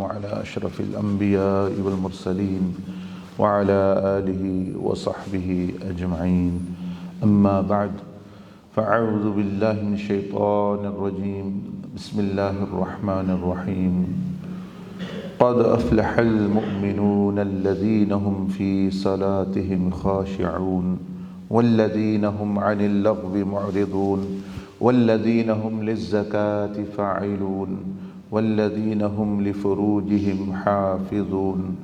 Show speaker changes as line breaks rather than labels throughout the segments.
على أشرف الأنبياء والمرسلين وعلى آله وصحبه أجمعين. أما بعد فأعوذ بالله من الشيطان الرجيم. بسم الله الرحمن الرحيم. قد أفلح المؤمنون الذين هم في صلاتهم خاشعون والذين هم عن اللغو معرضون والذين هم للزكاة فاعلون والذين هم لفروجهم حافظون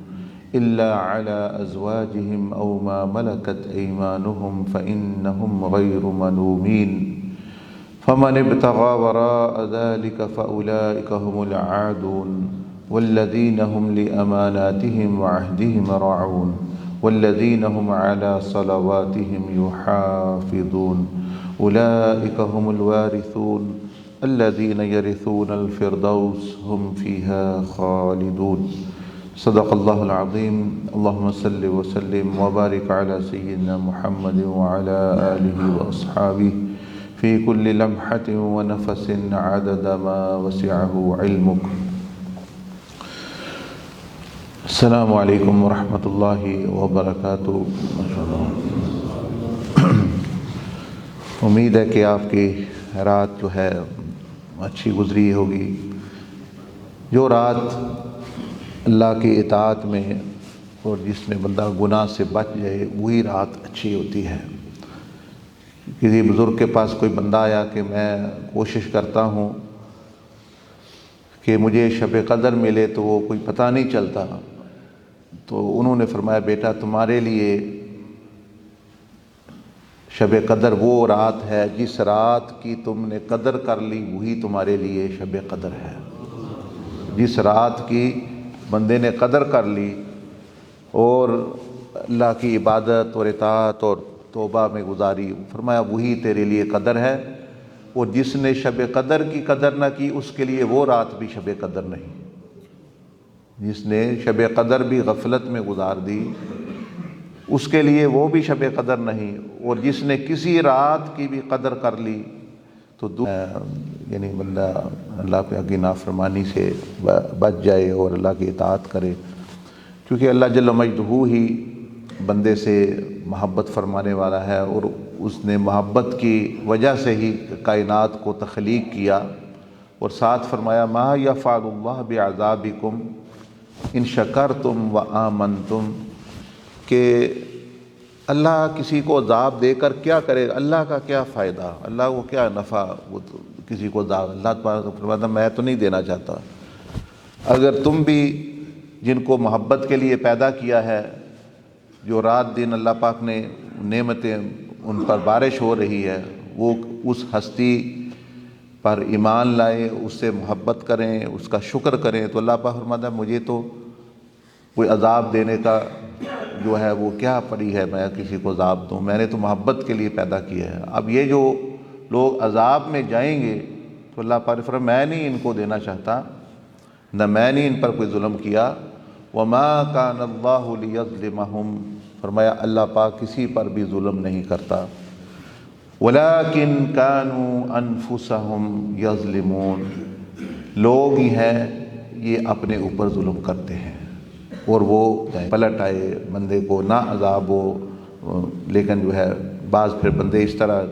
إلا على أزواجهم أو ما ملكت أيمانهم فإنهم غير ملومين فمن ابتغى وراء ذلك فأولئك هم العادون والذين هم لأماناتهم وعهدهم راعون والذين هم على صلواتهم يحافظون أولئك هم الوارثون الذين يرثون الفردوس هم فيها خالدون. صدق الله العظيم. اللهم صل وسلم وبارك على سيدنا محمد وعلى آله وأصحابه في كل لمحة ونفس عدد ما وسعه علمك. السلام علیکم ورحمۃ اللہ وبرکاتہ. امید ہے کہ آپ کی رات جو ہے اچھی گزری ہوگی. جو رات اللہ کی اطاعت میں اور جس میں بندہ گناہ سے بچ جائے وہی رات اچھی ہوتی ہے. کسی بزرگ کے پاس کوئی بندہ آیا کہ میں کوشش کرتا ہوں کہ مجھے شب قدر ملے تو وہ کوئی پتہ نہیں چلتا. تو انہوں نے فرمایا بیٹا تمہارے لیے شب قدر وہ رات ہے جس رات کی تم نے قدر کر لی وہی تمہارے لیے شب قدر ہے. جس رات کی بندے نے قدر کر لی اور اللہ کی عبادت اور اطاعت اور توبہ میں گزاری فرمایا وہی تیرے لیے قدر ہے. اور جس نے شب قدر کی قدر نہ کی اس کے لیے وہ رات بھی شب قدر نہیں. جس نے شب قدر بھی غفلت میں گزار دی اس کے لیے وہ بھی شب قدر نہیں. اور جس نے کسی رات کی بھی قدر کر لی تو یعنی بندہ اللہ کی نافرمانی سے بچ جائے اور اللہ کی اطاعت کرے. کیونکہ اللہ جل مجدہ ہی بندے سے محبت فرمانے والا ہے اور اس نے محبت کی وجہ سے ہی کائنات کو تخلیق کیا. اور ساتھ فرمایا ما یفعل اللہ بعذابکم ان شکرتم و آمنتم کہ اللہ کسی کو عذاب دے کر کیا کرے. اللہ کا کیا فائدہ, اللہ کو کیا نفع. وہ تو کسی کو عذاب اللہ تبارک فرماتا میں تو نہیں دینا چاہتا. اگر تم بھی جن کو محبت کے لیے پیدا کیا ہے, جو رات دن اللہ پاک نے نعمتیں ان پر بارش ہو رہی ہے, وہ اس ہستی پر ایمان لائے, اس سے محبت کریں, اس کا شکر کریں, تو اللہ پاک فرماتا ہے مجھے تو کوئی عذاب دینے کا جو ہے وہ کیا پڑی ہے میں کسی کو عذاب دوں. میں نے تو محبت کے لیے پیدا کیا ہے. اب یہ جو لوگ عذاب میں جائیں گے تو اللہ پاک فرماتا میں نہیں ان کو دینا چاہتا, نہ میں نے ان پر کوئی ظلم کیا. وما کان اللہ لیظلمہم فرمایا اللہ پاک کسی پر بھی ظلم نہیں کرتا. ولیکن کانوا انفسہم یظلمون لوگ ہی ہیں یہ اپنے اوپر ظلم کرتے ہیں. اور وہ پلٹ آئے بندے کو نہ عذاب ہو. لیکن جو ہے بعض پھر بندے اس طرح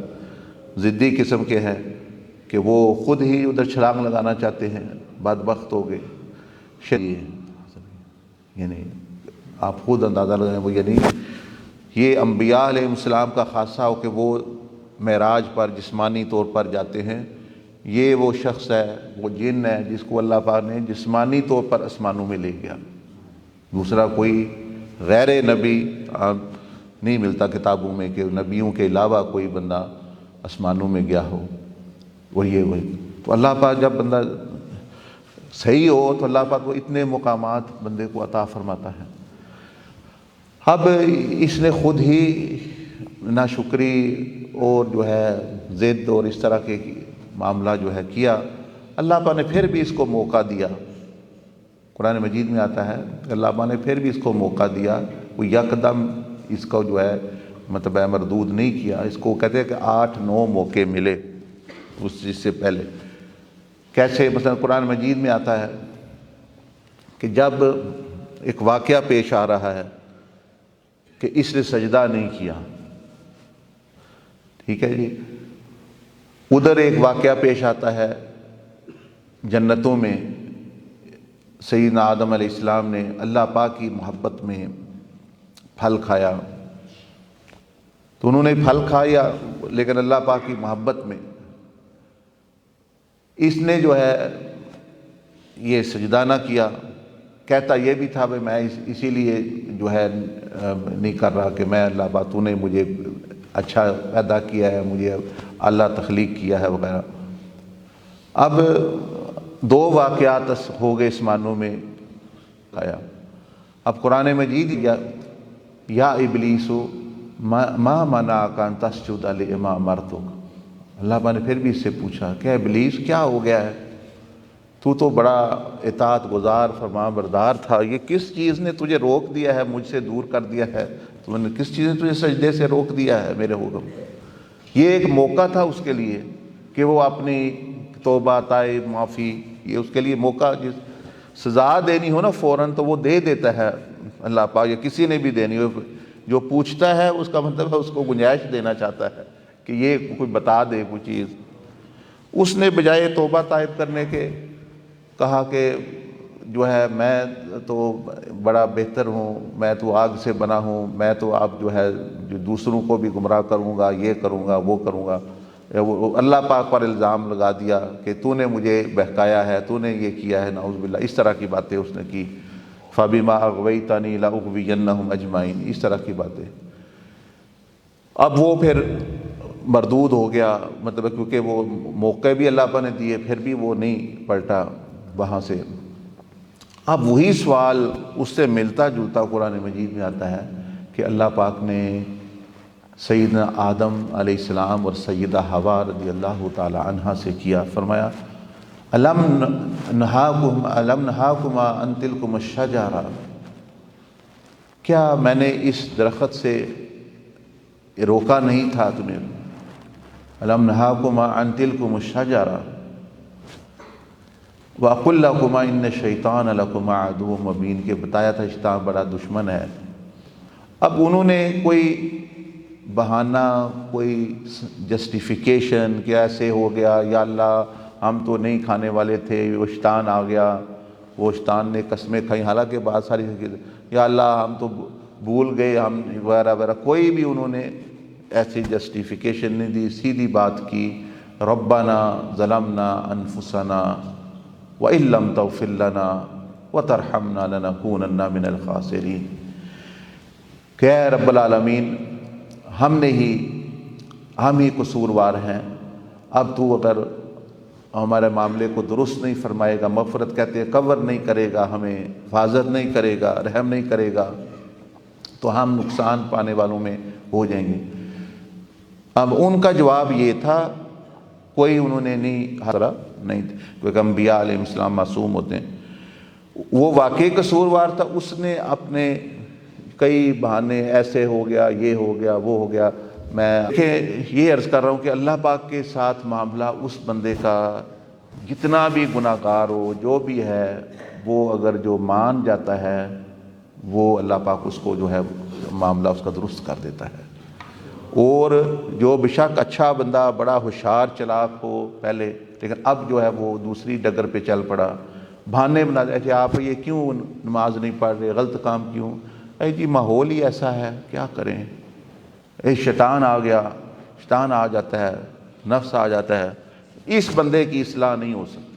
ضدی قسم کے ہیں کہ وہ خود ہی ادھر چھلانگ لگانا چاہتے ہیں, بدبخت ہو گئے. یعنی آپ خود اندازہ لگائیں وہ یعنی یہ انبیاء علیہ السلام کا خاصہ ہو کہ وہ معراج پر جسمانی طور پر جاتے ہیں. یہ وہ شخص ہے, وہ جن ہے جس کو اللہ پاک نے جسمانی طور پر آسمانوں میں لے گیا. دوسرا کوئی غیر نبی نہیں ملتا کتابوں میں کہ نبیوں کے علاوہ کوئی بندہ آسمانوں میں گیا ہو. وہی تو اللہ پاک جب بندہ صحیح ہو تو اللہ پاک کو اتنے مقامات بندے کو عطا فرماتا ہے. اب اس نے خود ہی ناشکری اور جو ہے ضد اور اس طرح کے معاملہ جو ہے کیا. اللہ پاک نے پھر بھی اس کو موقع دیا. قرآن مجید میں آتا ہے کہ اللہ پاک نے پھر بھی اس کو موقع دیا. وہ یکدم اس کو جو ہے مطلب مردود نہیں کیا. اس کو کہتے ہیں کہ 8-9 موقع ملے اس چیز سے پہلے. کیسے مثلا قرآن مجید میں آتا ہے کہ جب ایک واقعہ پیش آ رہا ہے کہ اس نے سجدہ نہیں کیا، ٹھیک ہے جی، ادھر ایک واقعہ پیش آتا ہے جنتوں میں سیدنا آدم علیہ السلام نے اللہ پاک کی محبت میں پھل کھایا، تو انہوں نے پھل کھایا لیکن اللہ پاک کی محبت میں اس نے جو ہے یہ سجدہ نہ کیا، کہتا یہ بھی تھا میں اسی لیے جو ہے نہیں کر رہا کہ میں اللہ پاک تو نے مجھے اچھا پیدا کیا ہے، مجھے اللہ تخلیق کیا ہے وغیرہ۔ اب دو واقعات ہو گئے اس معنوں میں آیا۔ اب قرآن مجید یا ابلیس ما منعک ان تسجد لما امرتک، اللہ پاک نے پھر بھی اس سے پوچھا کہ ابلیس کیا ہو گیا ہے، تو بڑا اطاعت گزار فرما بردار تھا، یہ کس چیز نے تجھے روک دیا ہے، مجھ سے دور کر دیا ہے، تو نے کس چیز نے تجھے سجدے سے روک دیا ہے میرے حکم۔ یہ ایک موقع تھا اس کے لیے کہ وہ اپنی توبہ طائب معافی، یہ اس کے لیے موقع، جس سزا دینی ہو نا فوراً تو وہ دے دیتا ہے اللہ پاک، یا کسی نے بھی دینی ہو، جو پوچھتا ہے اس کا مطلب ہے اس کو گنجائش دینا چاہتا ہے کہ یہ کوئی بتا دے کوئی چیز۔ اس نے بجائے توبہ طائب کرنے کے کہا کہ جو ہے میں تو بڑا بہتر ہوں، میں تو آگ سے بنا ہوں، میں تو اب جو ہے جو دوسروں کو بھی گمراہ کروں گا، یہ کروں گا وہ کروں گا، وہ اللہ پاک پر الزام لگا دیا کہ تو نے مجھے بہکایا ہے، تو نے یہ کیا ہے، نعوذ باللہ، اس طرح کی باتیں اس نے کی۔ فَبِمَا أَغْوَيْتَنِي لَأُغْوِيَنَّهُمْ أَجْمَعِينَ، اس طرح کی باتیں۔ اب وہ پھر مردود ہو گیا، مطلب کیونکہ وہ موقع بھی اللہ پاک نے دیے، پھر بھی وہ نہیں پلٹا وہاں سے۔ اب وہی سوال اس سے ملتا جلتا قرآن مجید میں آتا ہے کہ اللہ پاک نے سیدنا آدم علیہ السلام اور سیدہ حوا رضی اللہ تعالی عنہا سے کیا، فرمایا الم نہاکما ان تلکما الشجرہ، کیا میں نے اس درخت سے روکا نہیں تھا تمہیں؟ الم نہاکما ان تلکما الشجرہ وَأَقُلْ لَكُمَا إِنَّ الشَّيْطَانَ لَكُمَا عَدُوٌّ مُبِينٌ، کہ بتایا تھا شیطان بڑا دشمن ہے۔ اب انہوں نے کوئی بہانہ، کوئی جسٹیفیکیشن کہ ایسے ہو گیا، یا اللہ ہم تو نہیں کھانے والے تھے، وہ شیطان آ گیا، وہ شیطان نے قسمیں کھائیں، حالانکہ بہت ساری، یا اللہ ہم تو بھول گئے، ہم وغیرہ وغیرہ، کوئی بھی انہوں نے ایسی جسٹیفیکیشن نہیں دی، سیدھی بات کی ربنا ظلمنا انفسنا وَإِن لَّمْ تَغْفِرْ لَنَا وَتَرْحَمْنَا لَنَكُونَنَّ مِنَ الْخَاسِرِينَ، کہ اے رب العالمین ہم ہی قصوروار ہیں، اب تو اگر ہمارے معاملے کو درست نہیں فرمائے گا، مغفرت کہتے ہیں کور نہیں کرے گا، ہمیں حفاظت نہیں کرے گا، رحم نہیں کرے گا، تو ہم نقصان پانے والوں میں ہو جائیں گے۔ اب ان کا جواب یہ تھا، کوئی انہوں نے نہیں حضرہ نہیں تھے، کیونکہ انبیاء علیہ السلام معصوم ہوتے ہیں، وہ واقعی قصوروار تھا، اس نے اپنے کئی بہانے، ایسے ہو گیا، یہ ہو گیا، وہ ہو گیا۔ میں یہ عرض کر رہا ہوں کہ اللہ پاک کے ساتھ معاملہ اس بندے کا جتنا بھی گناہ گار ہو، جو بھی ہے، وہ اگر جو مان جاتا ہے، وہ اللہ پاک اس کو جو ہے معاملہ اس کا درست کر دیتا ہے۔ اور جو بشک اچھا بندہ، بڑا ہوشیار چلاک ہو پہلے، لیکن اب جو ہے وہ دوسری ڈگر پہ چل پڑا، بہانے بنا دے کہ آپ یہ کیوں نماز نہیں پڑھ رہے، غلط کام کیوں، اے جی ماحول ہی ایسا ہے، کیا کریں، اے شیطان آ گیا، شیطان آ جاتا ہے، نفس آ جاتا ہے۔ اس بندے کی اصلاح نہیں ہو سکتی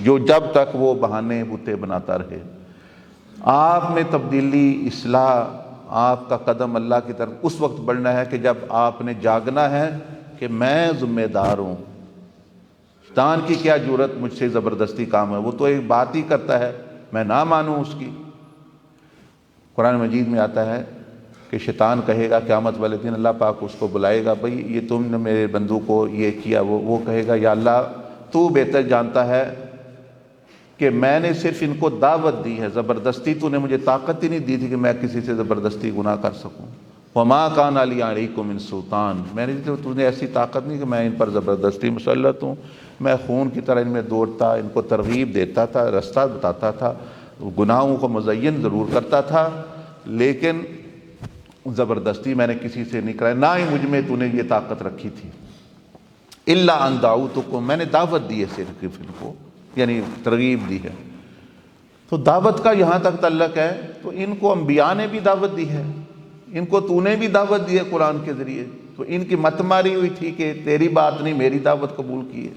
جو جب تک وہ بہانے بوتے بناتا رہے۔ آپ میں تبدیلی، اصلاح، آپ کا قدم اللہ کی طرف اس وقت بڑھنا ہے کہ جب آپ نے جاگنا ہے کہ میں ذمہ دار ہوں، شیطان کی کیا جرت مجھ سے زبردستی کام ہے، وہ تو ایک بات ہی کرتا ہے، میں نہ مانوں اس کی۔ قرآن مجید میں آتا ہے کہ شیطان کہے گا قیامت والے دن، اللہ پاک اس کو بلائے گا، بھئی یہ تم نے میرے بندوں کو یہ کیا، وہ کہے گا یا اللہ تو بہتر جانتا ہے کہ میں نے صرف ان کو دعوت دی ہے، زبردستی تو نے مجھے طاقت ہی نہیں دی تھی کہ میں کسی سے زبردستی گناہ کر سکوں۔ وما کان علی علیکم من سلطان، میں نے تو نے ایسی طاقت نہیں کہ میں ان پر زبردستی مسلط ہوں، میں خون کی طرح ان میں دوڑتا، ان کو ترغیب دیتا تھا، رستہ بتاتا تھا، گناہوں کو مزین ضرور کرتا تھا، لیکن زبردستی میں نے کسی سے نہیں کرایا، نہ ہی مجھ میں تو نے یہ طاقت رکھی تھی۔ الا ان دعوتکم، میں نے دعوت دی ہے صرف ان کو، یعنی ترغیب دی ہے۔ تو دعوت کا یہاں تک تعلق ہے، تو ان کو انبیاء نے بھی دعوت دی ہے، ان کو تو نے بھی دعوت دی ہے قرآن کے ذریعے، تو ان کی مت ماری ہوئی تھی کہ تیری بات نہیں میری دعوت قبول کی ہے،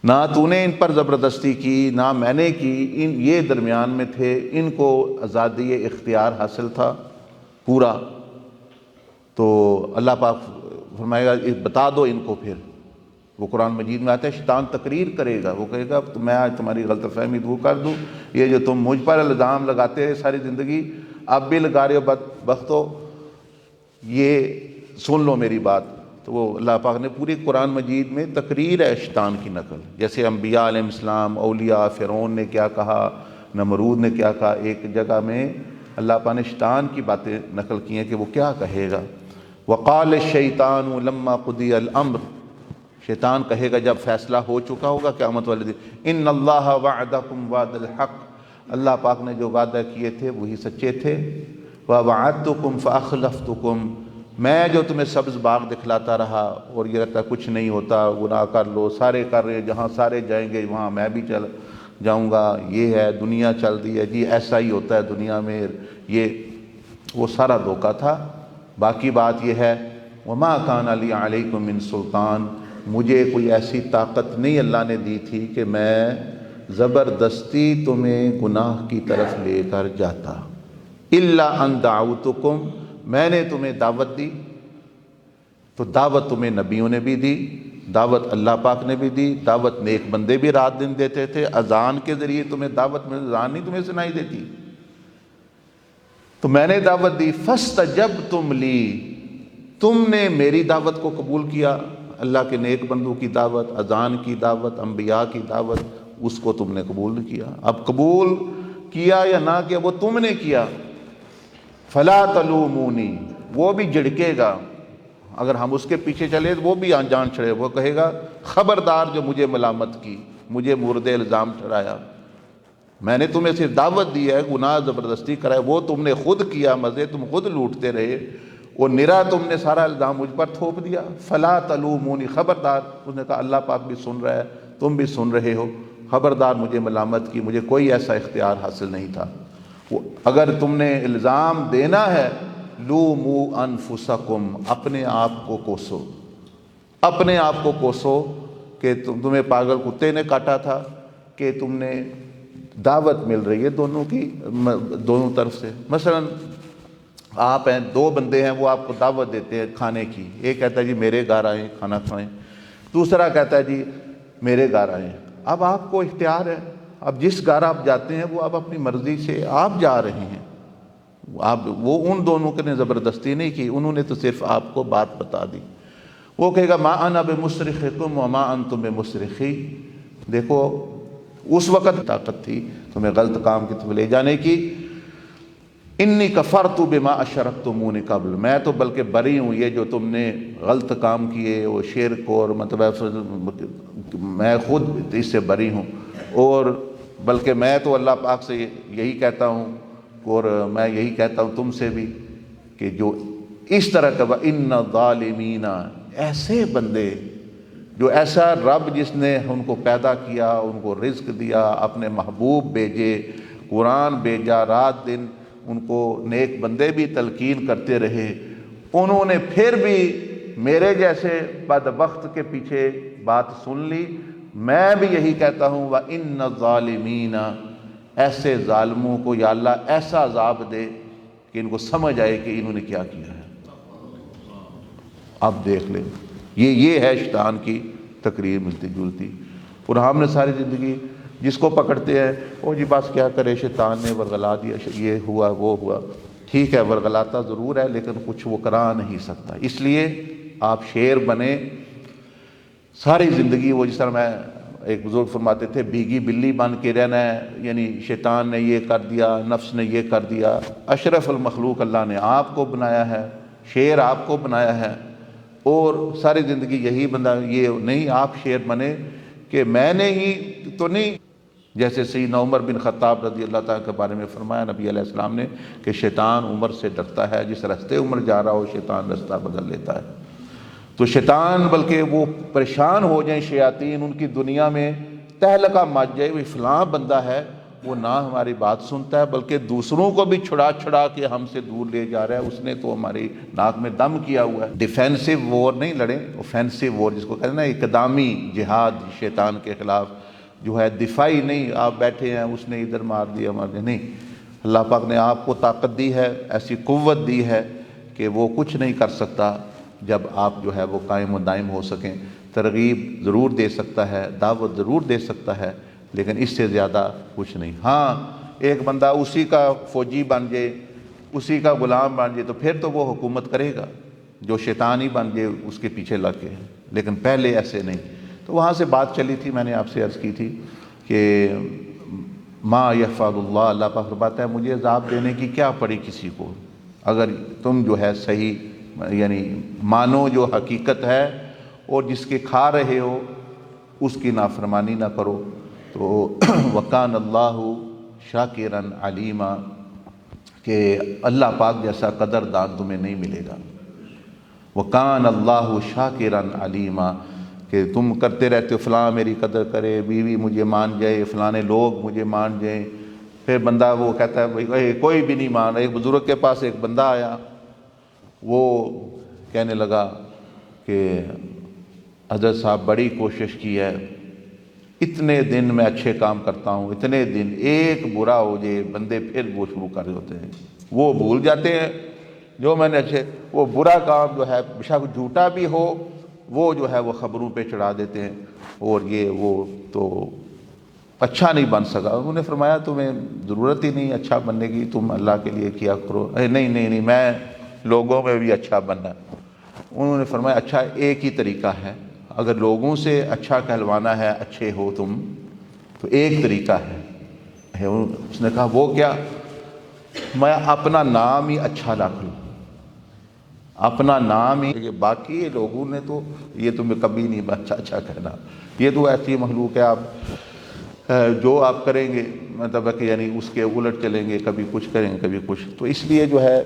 نہ تو نے ان پر زبردستی کی نہ میں نے کی، یہ درمیان میں تھے، ان کو آزادی اختیار حاصل تھا پورا۔ تو اللہ پاک فرمائے گا بتا دو ان کو، پھر وہ قرآن مجید میں آتا ہے شیطان تقریر کرے گا، وہ کہے گا تو میں آج تمہاری غلط فہمی دور کر دوں، یہ جو تم مجھ پر الزام لگاتے رہے ساری زندگی، اب بھی لگا رہے ہو بدبختو، یہ سن لو میری بات۔ تو وہ اللہ پاک نے پوری قرآن مجید میں تقریر ہے شیطان کی نقل، جیسے انبیاء علیہ السلام، اولیاء، فرعون نے کیا کہا، نمرود نے کیا کہا، ایک جگہ میں اللہ پاک نے شیطان کی باتیں نقل کی ہیں کہ وہ کیا کہے گا۔ وقال الشیطان لما قضی الامر، شیطان کہے گا جب فیصلہ ہو چکا ہوگا قیامت والے دن، ان اللہ وعدکم وعد الحق، اللہ پاک نے جو وعدہ کیے تھے وہی سچے تھے، ووعدتکم فاخلفتکم، میں جو تمہیں سبز باغ دکھلاتا رہا اور یہ رہتا کچھ نہیں ہوتا، گناہ کر لو، سارے کر رہے، جہاں سارے جائیں گے وہاں میں بھی چل جاؤں گا، یہ ہے دنیا چل دی ہے جی، ایسا ہی ہوتا ہے دنیا میں، یہ وہ سارا دھوکہ تھا۔ باقی بات یہ ہے وما کان لی علیکم من سلطان، مجھے کوئی ایسی طاقت نہیں اللہ نے دی تھی کہ میں زبردستی تمہیں گناہ کی طرف لے کر جاتا، الا ان دعوتکم، میں نے تمہیں دعوت دی، تو دعوت تمہیں نبیوں نے بھی دی، دعوت اللہ پاک نے بھی دی، دعوت نیک بندے بھی رات دن دیتے تھے، اذان کے ذریعے تمہیں دعوت میں اذان نہیں تمہیں سنائی دیتی، تو میں نے دعوت دی، فاستجبتم لی، تم نے میری دعوت کو قبول کیا، اللہ کے نیک بندوں کی دعوت، اذان کی دعوت، انبیاء کی دعوت، اس کو تم نے قبول نہیں کیا۔ اب قبول کیا یا نہ کیا وہ تم نے کیا، فلا تلومونی، وہ بھی جھڑکے گا، اگر ہم اس کے پیچھے چلے تو وہ بھی جان چھڑے، وہ کہے گا خبردار جو مجھے ملامت کی، مجھے مورد الزام ٹھہرایا، میں نے تمہیں صرف دعوت دی ہے، گناہ زبردستی کرائے وہ تم نے خود کیا، مزے تم خود لوٹتے رہے، اور نرا تم نے سارا الزام مجھ پر تھوپ دیا، فلا تلومونی، خبردار، اس نے کہا اللہ پاک بھی سن رہا ہے، تم بھی سن رہے ہو، خبردار مجھے ملامت کی، مجھے کوئی ایسا اختیار حاصل نہیں تھا۔ اگر تم نے الزام دینا ہے لوموا انفسکم، اپنے آپ کو کوسو، اپنے آپ کو کوسو کہ تمہیں پاگل کتے نے کاٹا تھا، کہ تم نے دعوت مل رہی ہے دونوں کی، دونوں طرف سے، مثلا آپ ہیں، دو بندے ہیں، وہ آپ کو دعوت دیتے ہیں کھانے کی، ایک کہتا ہے جی میرے گھر آئیں کھانا کھائیں، دوسرا کہتا ہے جی میرے گھر آئیں، اب آپ کو اختیار ہے، اب جس گھر آپ جاتے ہیں وہ آپ اپنی مرضی سے آپ جا رہے ہیں، وہ ان دونوں نے زبردستی نہیں کی، انہوں نے تو صرف آپ کو بات بتا دی۔ وہ کہے گا ما انا بمصرخکم وما انتم بمصرخی، دیکھو اس وقت طاقت تھی تمہیں غلط کام کی طرف لے جانے کی، انی کفرت بما اشرکتمون قبل، میں تو بلکہ بری ہوں یہ جو تم نے غلط کام کیے، وہ شرک اور مطلب میں خود اس سے بری ہوں، اور بلکہ میں تو اللہ پاک سے یہی کہتا ہوں، اور میں یہی کہتا ہوں تم سے بھی کہ جو اس طرح کا ان الظالمین، ایسے بندے جو ایسا رب جس نے ان کو پیدا کیا، ان کو رزق دیا، اپنے محبوب بھیجے، قرآن بھیجا، رات دن ان کو نیک بندے بھی تلقین کرتے رہے، انہوں نے پھر بھی میرے جیسے بدبخت کے پیچھے بات سن لی، میں بھی یہی کہتا ہوں وَإِنَّ الظَّالِمِينَ، ایسے ظالموں کو یا اللہ ایسا عذاب دے کہ ان کو سمجھ آئے کہ انہوں نے کیا کیا ہے۔ اب دیکھ لیں، یہ ہے شیطان کی تقریر ملتی جلتی، اور ہم نے ساری زندگی جس کو پکڑتے ہیں وہ جی بس کیا کرے، شیطان نے ورغلا دیا، یہ ہوا وہ ہوا، ٹھیک ہے ورغلاتا ضرور ہے لیکن کچھ وہ کرا نہیں سکتا، اس لیے آپ شیر بنے ساری زندگی، وہ جس طرح میں ایک بزرگ فرماتے تھے بھیگی بلی بن کے رہنا ہے، یعنی شیطان نے یہ کر دیا، نفس نے یہ کر دیا، اشرف المخلوق اللہ نے آپ کو بنایا ہے، شیر آپ کو بنایا ہے، اور ساری زندگی یہی بندہ، یہ نہیں آپ شعر بنے کہ میں نے ہی تو نہیں، جیسے سیدنا عمر بن خطاب رضی اللہ تعالیٰ کے بارے میں فرمایا نبی علیہ السلام نے کہ شیطان عمر سے ڈرتا ہے، جس راستے عمر جا رہا ہو شیطان رستہ بدل لیتا ہے۔ تو شیطان بلکہ وہ پریشان ہو جائیں شیاطین، ان کی دنیا میں تہلکہ مچ جائے، وہ فلاں بندہ ہے وہ نہ ہماری بات سنتا ہے بلکہ دوسروں کو بھی چھڑا چھڑا کے ہم سے دور لے جا رہا ہے، اس نے تو ہماری ناک میں دم کیا ہوا ہے۔ ڈیفینسو وار نہیں لڑیں، اوفینسو وار جس کو کہتے ہیں نا، اقدامی جہاد شیطان کے خلاف جو ہے، دفاعی نہیں آپ بیٹھے ہیں اس نے ادھر مار دیا نہیں، اللہ پاک نے آپ کو طاقت دی ہے، ایسی قوت دی ہے کہ وہ کچھ نہیں کر سکتا جب آپ جو ہے وہ قائم و دائم ہو سکیں۔ ترغیب ضرور دے سکتا ہے، دعوت ضرور دے سکتا ہے، لیکن اس سے زیادہ کچھ نہیں۔ ہاں ایک بندہ اسی کا فوجی بن جائے، اسی کا غلام بن جائے تو پھر تو وہ حکومت کرے گا، جو شیطان ہی بن جائے اس کے پیچھے لگ کے، لیکن پہلے ایسے نہیں۔ تو وہاں سے بات چلی تھی، میں نے آپ سے عرض کی تھی کہ ما یفعل اللہ، اللہ پاک فرماتا ہے مجھے عذاب دینے کی کیا پڑی کسی کو، اگر تم جو ہے صحیح یعنی مانو جو حقیقت ہے اور جس کے کھا رہے ہو اس کی نافرمانی نہ کرو۔ تو وکان اللہ شاکرا علیما، کہ اللہ پاک جیسا قدردان تمہیں نہیں ملے گا۔ وکان اللہ شاکرا علیما، کہ تم کرتے رہتے ہو فلاں میری قدر کرے، بیوی مجھے مان جائے، فلانے لوگ مجھے مان جائیں، پھر بندہ وہ کہتا ہے بھائی کوئی بھی نہیں مان۔ ایک بزرگ کے پاس ایک بندہ آیا، وہ کہنے لگا کہ حضرت صاحب بڑی کوشش کی ہے، اتنے دن میں اچھے کام کرتا ہوں، اتنے دن ایک برا ہو جائے بندے پھر وہ شروع کر ہوتے ہیں، وہ بھول جاتے ہیں جو میں نے اچھے، وہ برا کام جو ہے بشک جھوٹا بھی ہو وہ جو ہے وہ خبروں پہ چڑھا دیتے ہیں، اور یہ وہ تو اچھا نہیں بن سکا۔ انہوں نے فرمایا تمہیں ضرورت ہی نہیں اچھا بننے کی، تم اللہ کے لیے کیا کرو۔ نہیں میں لوگوں میں بھی اچھا بننا۔ انہوں نے فرمایا اچھا ایک ہی طریقہ ہے، اگر لوگوں سے اچھا کہلوانا ہے اچھے ہو تم تو ایک طریقہ ہے۔ اس نے کہا وہ کیا؟ میں اپنا نام ہی اچھا رکھ لوں، اپنا نام ہی، باقی لوگوں نے تو یہ تمہیں کبھی نہیں اچھا کہنا، یہ تو ایسی مخلوق ہے، آپ جو آپ کریں گے مطلب کہ یعنی اس کے الٹ چلیں گے، کبھی کچھ کریں گے کبھی کچھ۔ تو اس لیے جو ہے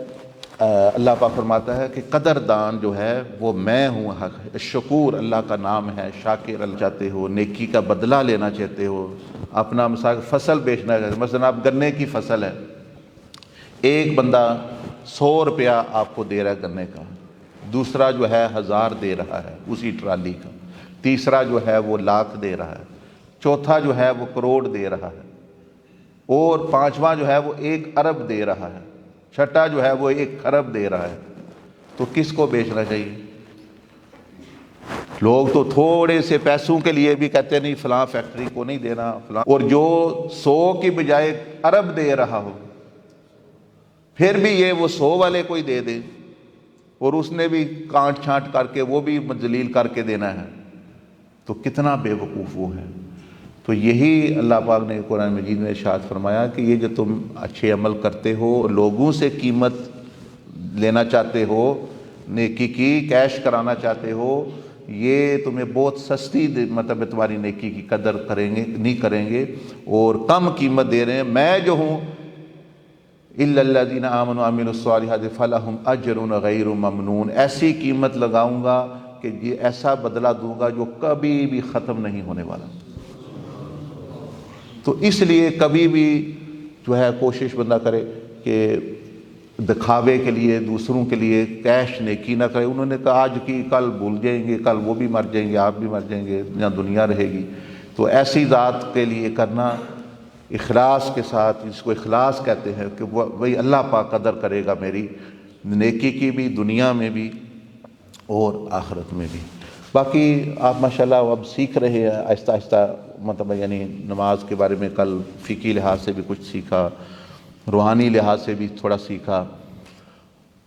اللہ پاک فرماتا ہے کہ قدردان جو ہے وہ میں ہوں۔ شکور اللہ کا نام ہے، شاکر اللہ چاہتے ہو، نیکی کا بدلہ لینا چاہتے ہو، اپنا مثال فصل بیچنا چاہتے ہو، مثلا آپ گنے کی فصل ہے، ایک بندہ 100 روپیہ آپ کو دے رہا ہے گنے کا، دوسرا جو ہے 1000 دے رہا ہے اسی ٹرالی کا، تیسرا جو ہے وہ لاکھ دے رہا ہے، چوتھا جو ہے وہ کروڑ دے رہا ہے، اور پانچواں جو ہے وہ 1 ارب دے رہا ہے، چھٹا جو ہے وہ 1 خرب دے رہا ہے۔ تو کس کو بیچنا چاہیے؟ لوگ تو تھوڑے سے پیسوں کے لیے بھی کہتے ہیں نہیں فلاں فیکٹری کو نہیں دینا فلاں، اور جو 100 کی بجائے ارب دے رہا ہو پھر بھی یہ وہ 100 والے کو ہی دے دے، اور اس نے بھی کانٹ چھانٹ کر کے وہ بھی ذلیل کر کے دینا ہے، تو کتنا بے وقوف وہ ہے۔ تو یہی اللہ پاک نے قرآن مجید میں ارشاد فرمایا کہ یہ جو تم اچھے عمل کرتے ہو، لوگوں سے قیمت لینا چاہتے ہو، نیکی کی کیش کرانا چاہتے ہو، یہ تمہیں بہت سستی مطلب تمہاری نیکی کی قدر کریں گے نہیں کریں گے، اور کم قیمت دے رہے ہیں۔ میں جو ہوں الا الذین آمنوا وعملوا الصالحات فلہم اجر غیر ممنون، ایسی قیمت لگاؤں گا کہ یہ ایسا بدلہ دوں گا جو کبھی بھی ختم نہیں ہونے والا۔ تو اس لیے کبھی بھی جو ہے کوشش بندہ کرے کہ دکھاوے کے لیے دوسروں کے لیے کیش نیکی نہ کرے۔ انہوں نے کہا آج کی کل بھول جائیں گے، کل وہ بھی مر جائیں گے، آپ بھی مر جائیں گے، یا دنیا رہے گی۔ تو ایسی ذات کے لیے کرنا اخلاص کے ساتھ، جس کو اخلاص کہتے ہیں کہ وہی اللہ پاک قدر کرے گا میری نیکی کی بھی، دنیا میں بھی اور آخرت میں بھی۔ باقی آپ ماشاءاللہ اب سیکھ رہے ہیں آہستہ آہستہ، مطلب یعنی نماز کے بارے میں کل فقہی لحاظ سے بھی کچھ سیکھا، روحانی لحاظ سے بھی تھوڑا سیکھا،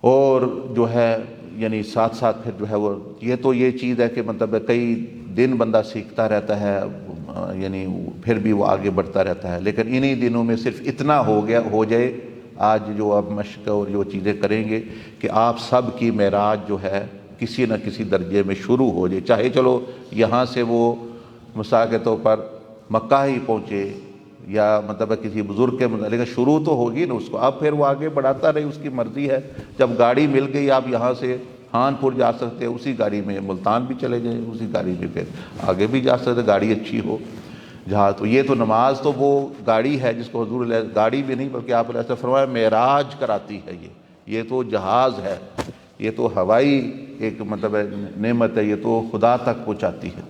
اور جو ہے یعنی ساتھ ساتھ پھر جو ہے وہ یہ تو یہ چیز ہے کہ مطلب کئی دن بندہ سیکھتا رہتا ہے، یعنی پھر بھی وہ آگے بڑھتا رہتا ہے، لیکن انہی دنوں میں صرف اتنا ہو جائے آج جو اب مشق اور جو چیزیں کریں گے کہ آپ سب کی معراج جو ہے کسی نہ کسی درجے میں شروع ہو جائے، چاہے چلو یہاں سے وہ مثال کے طور پر مکہ ہی پہنچے یا مطلب کسی بزرگ کے لیکن شروع تو ہوگی نا اس کو، اب پھر وہ آگے بڑھاتا رہے، اس کی مرضی ہے۔ جب گاڑی مل گئی آپ یہاں سے خان پور جا سکتے ہیں، اسی گاڑی میں ملتان بھی چلے جائیں، اسی گاڑی میں پھر آگے بھی جا سکتے، گاڑی اچھی ہو جہاں۔ تو یہ تو نماز تو وہ گاڑی ہے جس کو حضور گاڑی بھی نہیں بلکہ آپ نے فرمایا معراج کراتی ہے، یہ تو جہاز ہے، یہ تو ہوائی ایک مطلب نعمت ہے، یہ تو خدا تک پہنچاتی ہے۔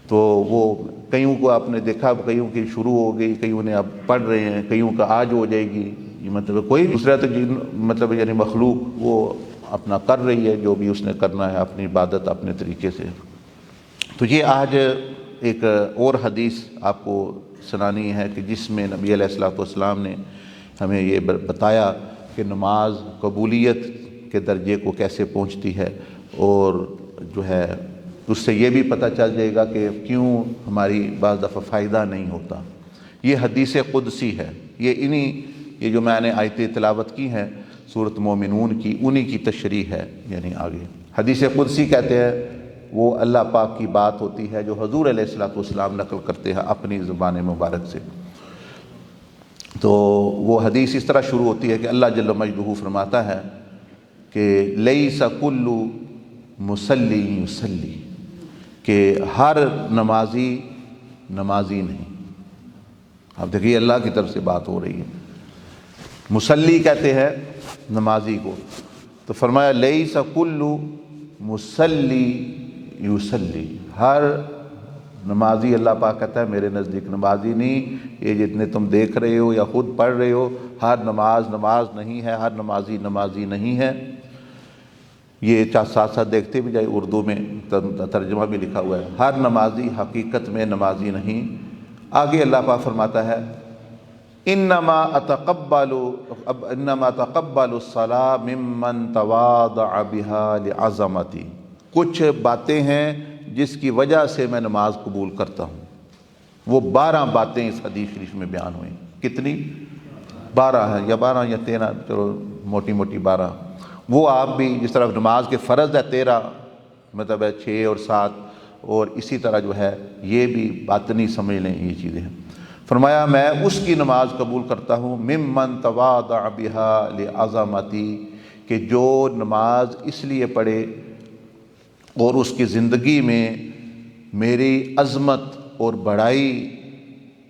تو وہ کئیوں کو آپ نے دیکھا، کئیوں کی شروع ہو گئی، کئیوں نے اب پڑھ رہے ہیں، کئیوں کا آج ہو جائے گی، یہ مطلب کوئی دوسرا تو مطلب یعنی مخلوق وہ اپنا کر رہی ہے جو بھی اس نے کرنا ہے اپنی عبادت اپنے طریقے سے۔ تو یہ آج ایک اور حدیث آپ کو سنانی ہے کہ جس میں نبی علیہ الصلوۃ والسلام نے ہمیں یہ بتایا کہ نماز قبولیت کے درجے کو کیسے پہنچتی ہے، اور جو ہے اس سے یہ بھی پتہ چل جائے گا کہ کیوں ہماری بعض دفعہ فائدہ نہیں ہوتا۔ یہ حدیث قدسی ہے، یہ جو میں نے آیتیں تلاوت کی ہیں سورۃ مومنون کی، انہی کی تشریح ہے۔ یعنی آگے حدیث قدسی کہتے ہیں وہ اللہ پاک کی بات ہوتی ہے جو حضور علیہ الصلوۃ والسلام نقل کرتے ہیں اپنی زبان مبارک سے۔ تو وہ حدیث اس طرح شروع ہوتی ہے کہ اللہ جل مجدہ فرماتا ہے کہ لیس کل مصلی یصلی، کہ ہر نمازی نمازی نہیں۔ اب دیکھیے اللہ کی طرف سے بات ہو رہی ہے، مصلی کہتے ہیں نمازی کو، تو فرمایا لیس کل مصلی یصلی، ہر نمازی اللہ پاک کہتا ہے میرے نزدیک نمازی نہیں، یہ جتنے تم دیکھ رہے ہو یا خود پڑھ رہے ہو، ہر نماز نہیں ہے، ہر نمازی نہیں ہے۔ یہ ساتھ ساتھ دیکھتے بھی جائے، اردو میں ترجمہ بھی لکھا ہوا ہے، ہر نمازی حقیقت میں نمازی نہیں۔ آگے اللہ پاک فرماتا ہے انما اتقبل الصلاۃ ممن تواضع بها لعظمتی، کچھ باتیں ہیں جس کی وجہ سے میں نماز قبول کرتا ہوں۔ وہ 12 باتیں اس حدیث شریف میں بیان ہوئیں، کتنی؟ 12 ہے یا 12 یا 13، چلو موٹی موٹی 12۔ وہ آپ بھی جس طرح نماز کے فرض ہے 13، مطلب ہے 6 اور 7، اور اسی طرح جو ہے یہ بھی باطنی سمجھ لیں یہ چیزیں ہیں۔ فرمایا میں اس کی نماز قبول کرتا ہوں ممن تواضع بها لعظمتی، کہ جو نماز اس لیے پڑھے اور اس کی زندگی میں میری عظمت اور بڑائی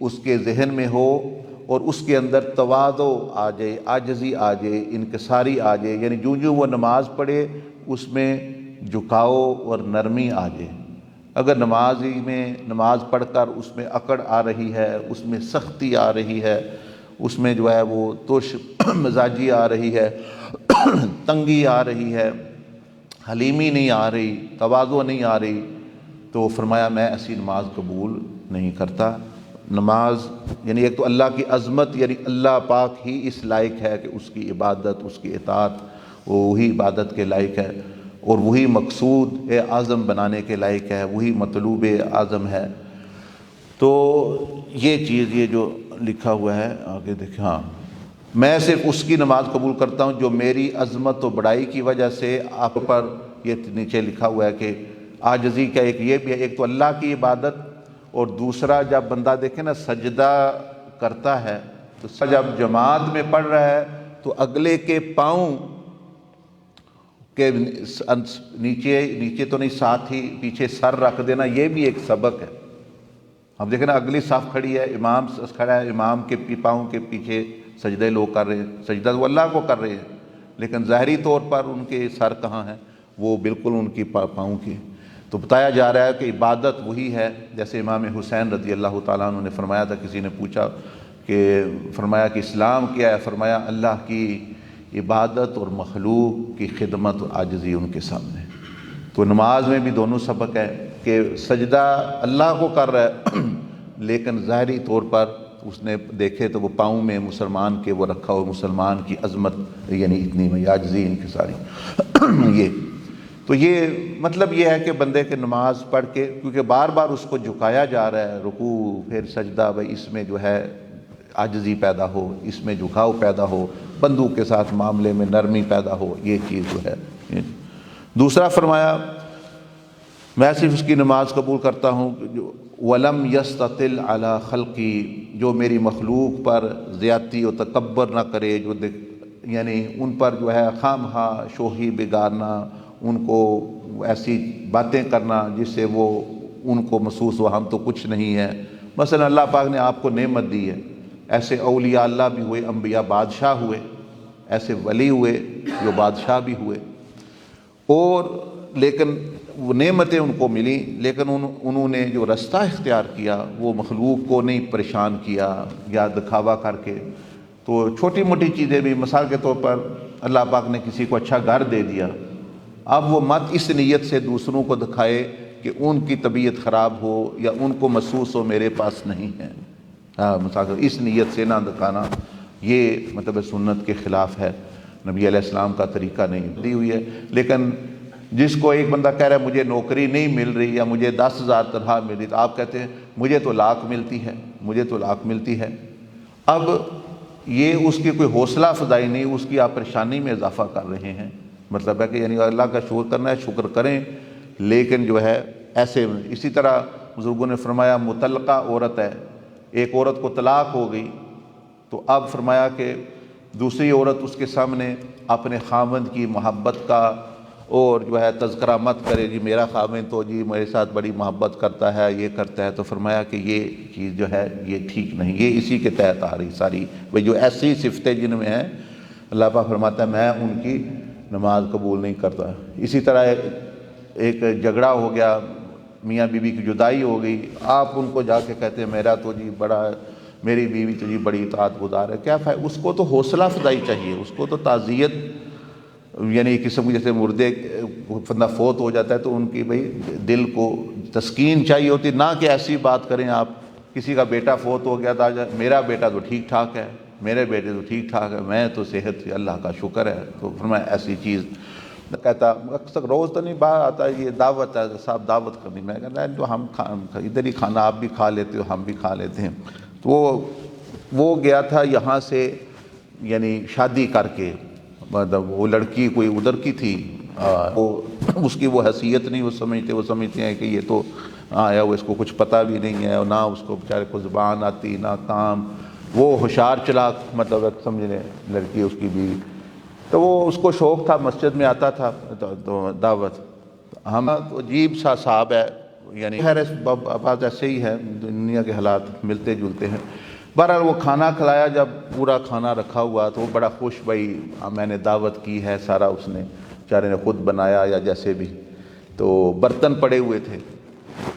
اس کے ذہن میں ہو، اور اس کے اندر تواضع آ جائے، عاجزی آ جائے، انکساری آ جائے، یعنی جو وہ نماز پڑھے اس میں جھکاؤ اور نرمی آ جائے۔ اگر نماز پڑھ کر اس میں اکڑ آ رہی ہے، اس میں سختی آ رہی ہے، اس میں جو ہے وہ ترش مزاجی آ رہی ہے، تنگی آ رہی ہے، حلیمی نہیں آ رہی، تواضع نہیں آ رہی، تو فرمایا میں ایسی نماز قبول نہیں کرتا۔ نماز یعنی ایک تو اللہ کی عظمت، یعنی اللہ پاک ہی اس لائق ہے کہ اس کی عبادت، اس کی اطاعت، وہی عبادت کے لائق ہے، اور وہی مقصود اعظم بنانے کے لائق ہے، وہی مطلوب اعظم ہے۔ تو یہ چیز یہ جو لکھا ہوا ہے آگے دیکھیں، ہاں میں صرف اس کی نماز قبول کرتا ہوں جو میری عظمت و بڑائی کی وجہ سے آپ پر، یہ نیچے لکھا ہوا ہے کہ عاجزی کا ایک یہ بھی ہے، ایک تو اللہ کی عبادت، اور دوسرا جب بندہ دیکھے نا سجدہ کرتا ہے تو جب جماعت میں پڑھ رہا ہے تو اگلے کے پاؤں کے نیچے تو نہیں، ساتھ ہی پیچھے سر رکھ دینا، یہ بھی ایک سبق ہے۔ اب دیکھیں نا اگلی صف کھڑی ہے، امام کھڑا ہے، امام کے پاؤں کے پیچھے سجدے لوگ کر رہے ہیں، سجدہ وہ اللہ کو کر رہے ہیں، لیکن ظاہری طور پر ان کے سر کہاں ہیں، وہ بالکل ان کی پاؤں کے۔ تو بتایا جا رہا ہے کہ عبادت وہی ہے، جیسے امام حسین رضی اللہ تعالیٰ عنہ نے فرمایا تھا، کسی نے پوچھا کہ فرمایا کہ اسلام کیا ہے، فرمایا اللہ کی عبادت اور مخلوق کی خدمت اور عاجزی ان کے سامنے۔ تو نماز میں بھی دونوں سبق ہے کہ سجدہ اللہ کو کر رہا ہے لیکن ظاہری طور پر اس نے دیکھے تو وہ پاؤں میں مسلمان کے وہ رکھا ہو، مسلمان کی عظمت یعنی اتنی میں عاجزی ان کی ساری یہ تو یہ مطلب یہ ہے کہ بندے کے نماز پڑھ کے، کیونکہ بار بار اس کو جھکایا جا رہا ہے، رکوع پھر سجدہ، بھائی اس میں جو ہے عاجزی پیدا ہو، اس میں جھکاؤ پیدا ہو، بندوں کے ساتھ معاملے میں نرمی پیدا ہو، یہ چیز جو ہے۔ دوسرا فرمایا میں صرف اس کی نماز قبول کرتا ہوں جو ولم یستطل علی خلقی، جو میری مخلوق پر زیادتی و تکبر نہ کرے، جو یعنی ان پر جو ہے خام خواہ شوخی بگارنا، ان کو ایسی باتیں کرنا جس سے وہ ان کو محسوس ہو ہم تو کچھ نہیں ہے۔ مثلا اللہ پاک نے آپ کو نعمت دی ہے، ایسے اولیاء اللہ بھی ہوئے، انبیاء بادشاہ ہوئے، ایسے ولی ہوئے جو بادشاہ بھی ہوئے، اور لیکن وہ نعمتیں ان کو ملیں، لیکن انہوں نے جو رستہ اختیار کیا وہ مخلوق کو نہیں پریشان کیا یا دکھاوا کر کے۔ تو چھوٹی موٹی چیزیں بھی، مثال کے طور پر اللہ پاک نے کسی کو اچھا گھر دے دیا، اب وہ مت اس نیت سے دوسروں کو دکھائے کہ ان کی طبیعت خراب ہو یا ان کو محسوس ہو میرے پاس نہیں ہے، مثال اس نیت سے نہ دکھانا، یہ مطلب سنت کے خلاف ہے، نبی علیہ السلام کا طریقہ نہیں دی ہوئی ہے۔ لیکن جس کو ایک بندہ کہہ رہا ہے مجھے نوکری نہیں مل رہی یا مجھے 10,000 تنخواہ مل رہی، تو آپ کہتے ہیں مجھے تو لاکھ ملتی ہے، مجھے تو لاکھ ملتی ہے۔ اب یہ اس کی کوئی حوصلہ افزائی نہیں، اس کی آپ پریشانی میں اضافہ کر رہے ہیں۔ مطلب ہے کہ یعنی اللہ کا شکر کرنا ہے، شکر کریں، لیکن جو ہے ایسے۔ اسی طرح بزرگوں نے فرمایا مطلقہ عورت ہے، ایک عورت کو طلاق ہو گئی، تو اب فرمایا کہ دوسری عورت اس کے سامنے اپنے خاوند کی محبت کا اور جو ہے تذکرہ مت کرے، جی میرا خاوند تو جی میرے ساتھ بڑی محبت کرتا ہے، یہ کرتا ہے، تو فرمایا کہ یہ چیز جو ہے یہ ٹھیک نہیں، یہ اسی کے تحت آ رہی ساری، بھئی جو ایسی صفتیں جن میں ہیں اللہ پاک فرماتا ہے میں ان کی نماز قبول نہیں کرتا۔ اسی طرح ایک جھگڑا ہو گیا، میاں بیوی کی جدائی ہو گئی، آپ ان کو جا کے کہتے ہیں میرا تو جی بڑا، میری بیوی تو جی بڑی اطاعت گزار ہے، کیا فائدہ؟ اس کو تو حوصلہ افزائی چاہیے، اس کو تو تعزیت، یعنی قسم جیسے مردے بندہ فوت ہو جاتا ہے تو ان کی بھئی دل کو تسکین چاہیے ہوتی، نہ کہ ایسی بات کریں آپ۔ کسی کا بیٹا فوت ہو گیا تھا، میرا بیٹا تو ٹھیک ٹھاک ہے، میرے بیٹے تو ٹھیک ٹھاک ہے، میں تو صحت اللہ کا شکر ہے، تو فرمایا ایسی چیز کہتا اکثر روز تو نہیں باہر آتا، یہ دعوت ہے صاحب دعوت کرنی، میں کہتا ہے جو ہم ادھر ہی کھانا آپ بھی کھا لیتے ہو ہم بھی کھا لیتے ہیں۔ تو وہ گیا تھا یہاں سے یعنی شادی کر کے، مطلب وہ لڑکی کوئی ادھر کی تھی، وہ اس کی وہ حیثیت نہیں، وہ سمجھتے ہیں کہ یہ تو آیا وہ، اس کو کچھ پتہ بھی نہیں ہے، اور نہ اس کو بیچارے کو زبان آتی نہ کام، وہ ہوشیار چلاک مطلب سمجھنے لڑکی اس کی بیوی، تو وہ اس کو شوق تھا مسجد میں آتا تھا تو دعوت، ہم تو عجیب سا صاحب ہے، یعنی خیر بات ایسے ہی ہے، دنیا کے حالات ملتے جلتے ہیں۔ بہرحال وہ کھانا کھلایا، جب پورا کھانا رکھا ہوا تو وہ بڑا خوش، بھائی میں نے دعوت کی ہے، سارا اس نے بیچارے نے خود بنایا یا جیسے بھی، تو برتن پڑے ہوئے تھے،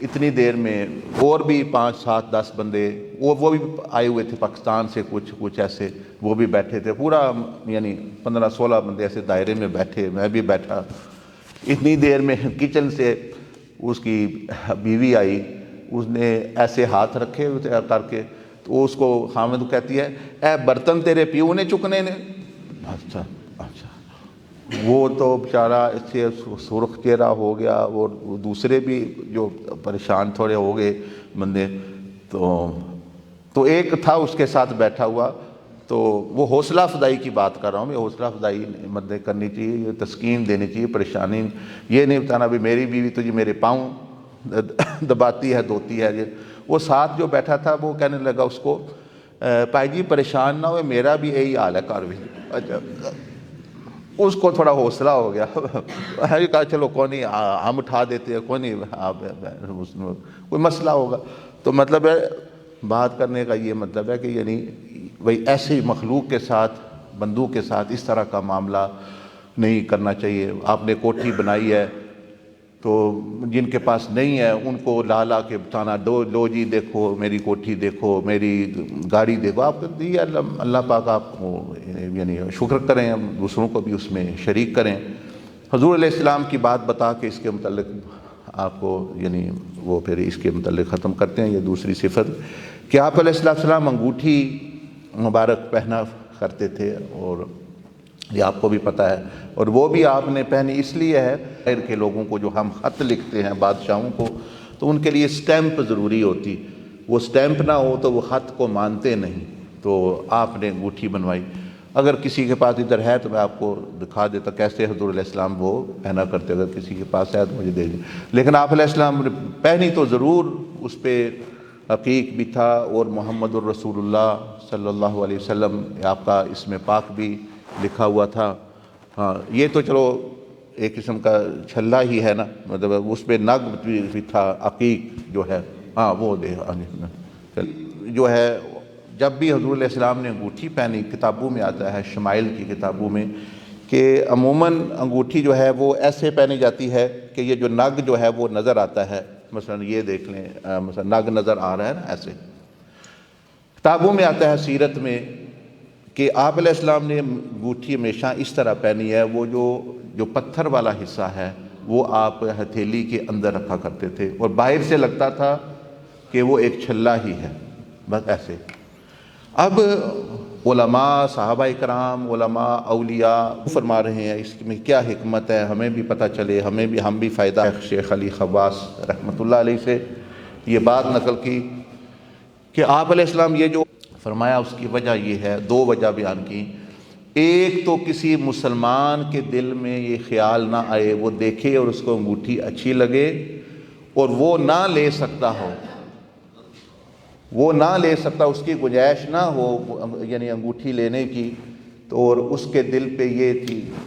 اتنی دیر میں اور بھی 5 7 10 بندے وہ بھی آئے ہوئے تھے پاکستان سے، کچھ ایسے وہ بھی بیٹھے تھے، پورا یعنی 15 16 بندے ایسے دائرے میں بیٹھے، میں بھی بیٹھا۔ اتنی دیر میں کچن سے اس کی بیوی آئی، اس نے ایسے ہاتھ رکھے ہوئے کر کے، تو اس کو خاوند کہتی ہے اے برتن تیرے پیو نے چکنے نے؟ اچھا وہ تو بیچارہ اس سے سرخ چہرہ ہو گیا، اور دوسرے بھی جو پریشان تھوڑے ہو گئے بندے، تو ایک تھا اس کے ساتھ بیٹھا ہوا، تو وہ حوصلہ افزائی کی بات کر رہا ہوں، یہ حوصلہ افزائی مدد کرنی چاہیے، یہ تسکین دینی چاہیے، پریشانی یہ نہیں بتانا بھی میری بیوی تو جی میرے پاؤں دباتی ہے دھوتی ہے۔ وہ ساتھ جو بیٹھا تھا وہ کہنے لگا اس کو پائی جی پریشان نہ ہوئے، میرا بھی یہی حال ہے کار بھی۔ اچھا اس کو تھوڑا حوصلہ ہو گیا، کہا چلو کوئی نہیں ہم اٹھا دیتے ہیں، کوئی نہیں کوئی مسئلہ ہوگا۔ تو مطلب ہے بات کرنے کا یہ مطلب ہے کہ یعنی بھئی ایسی مخلوق کے ساتھ، بندوں کے ساتھ اس طرح کا معاملہ نہیں کرنا چاہیے۔ آپ نے کوٹھی بنائی ہے تو جن کے پاس نہیں ہے ان کو لا کے بتانا، لو جی دیکھو میری کوٹھی دیکھو، میری گاڑی دیکھو، آپ دی اللہ پاک آپ کو یعنی شکر کریں، دوسروں کو بھی اس میں شریک کریں۔ حضور علیہ السلام کی بات بتا کے اس کے متعلق آپ کو یعنی وہ پھر اس کے متعلق ختم کرتے ہیں۔ یہ دوسری صفت کہ آپ علیہ السلام انگوٹھی مبارک پہنا کرتے تھے، اور یہ آپ کو بھی پتہ ہے، اور وہ بھی آپ نے پہنی اس لیے ہے غیر کے لوگوں کو جو ہم خط لکھتے ہیں بادشاہوں کو، تو ان کے لیے سٹیمپ ضروری ہوتی، وہ سٹیمپ نہ ہو تو وہ خط کو مانتے نہیں، تو آپ نے انگوٹھی بنوائی۔ اگر کسی کے پاس ادھر ہے تو میں آپ کو دکھا دیتا کیسے حضور علیہ السلام وہ پہنا کرتے، اگر کسی کے پاس ہے تو مجھے دے دیں۔ لیکن آپ علیہ السلام نے پہنی تو ضرور، اس پہ عقیق بھی تھا اور محمد الرسول اللہ صلی اللہ علیہ وسلم آپ کا اسم پاک بھی لکھا ہوا تھا۔ ہاں یہ تو چلو ایک قسم کا چھلا ہی ہے نا، مطلب اس پہ نگ بھی تھا، عقیق جو ہے، ہاں وہ دے جو ہے۔ جب بھی حضور علیہ السلام نے انگوٹھی پہنی، کتابوں میں آتا ہے، شمائل کی کتابوں میں، کہ عموماً انگوٹھی جو ہے وہ ایسے پہنی جاتی ہے کہ یہ جو نگ جو ہے وہ نظر آتا ہے، مثلا یہ دیکھ لیں، مثلا نگ نظر آ رہا ہے نا ایسے۔ کتابوں میں آتا ہے سیرت میں کہ آپ علیہ السلام نے انگوٹھی ہمیشہ اس طرح پہنی ہے، وہ جو پتھر والا حصہ ہے وہ آپ ہتھیلی کے اندر رکھا کرتے تھے، اور باہر سے لگتا تھا کہ وہ ایک چھلا ہی ہے، بس ایسے۔ اب علماء، صحابہ کرام، علماء، اولیاء فرما رہے ہیں اس میں کیا حکمت ہے، ہمیں بھی پتہ چلے، ہم بھی فائدہ۔ شیخ علی خواص رحمۃ اللہ علیہ سے یہ بات نقل کی کہ آپ علیہ السلام یہ جو فرمایا اس کی وجہ یہ ہے، دو وجہ بیان کی۔ ایک تو کسی مسلمان کے دل میں یہ خیال نہ آئے، وہ دیکھے اور اس کو انگوٹھی اچھی لگے اور وہ نہ لے سکتا ہو، وہ نہ لے سکتا، اس کی گنجائش نہ ہو یعنی انگوٹھی لینے کی، تو اور اس کے دل پہ یہ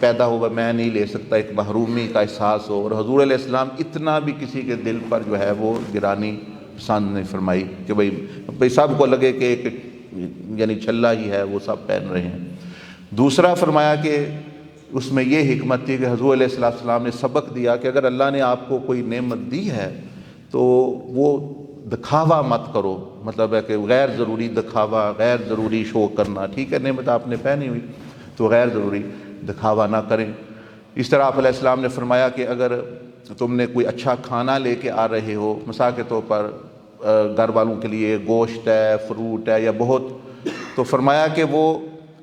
پیدا ہوگا میں نہیں لے سکتا، ایک محرومی کا احساس ہو۔ اور حضور علیہ السلام اتنا بھی کسی کے دل پر جو ہے وہ گرانی پسند نہیں فرمائی کہ بھئی سب کو لگے کہ ایک یعنی چھلا ہی ہے وہ سب پہن رہے ہیں۔ دوسرا فرمایا کہ اس میں یہ حکمت تھی کہ حضور علیہ السلام نے سبق دیا کہ اگر اللہ نے آپ کو کوئی نعمت دی ہے تو وہ دکھاوا مت کرو، مطلب ہے کہ غیر ضروری دکھاوا، غیر ضروری شو کرنا، ٹھیک ہے نعمت آپ نے پہنی ہوئی تو غیر ضروری دکھاوا نہ کریں۔ اس طرح آپ علیہ السلام نے فرمایا کہ اگر تم نے کوئی اچھا کھانا لے کے آ رہے ہو، مثال کے طور پر گھر والوں کے لیے گوشت ہے، فروٹ ہے یا بہت، تو فرمایا کہ وہ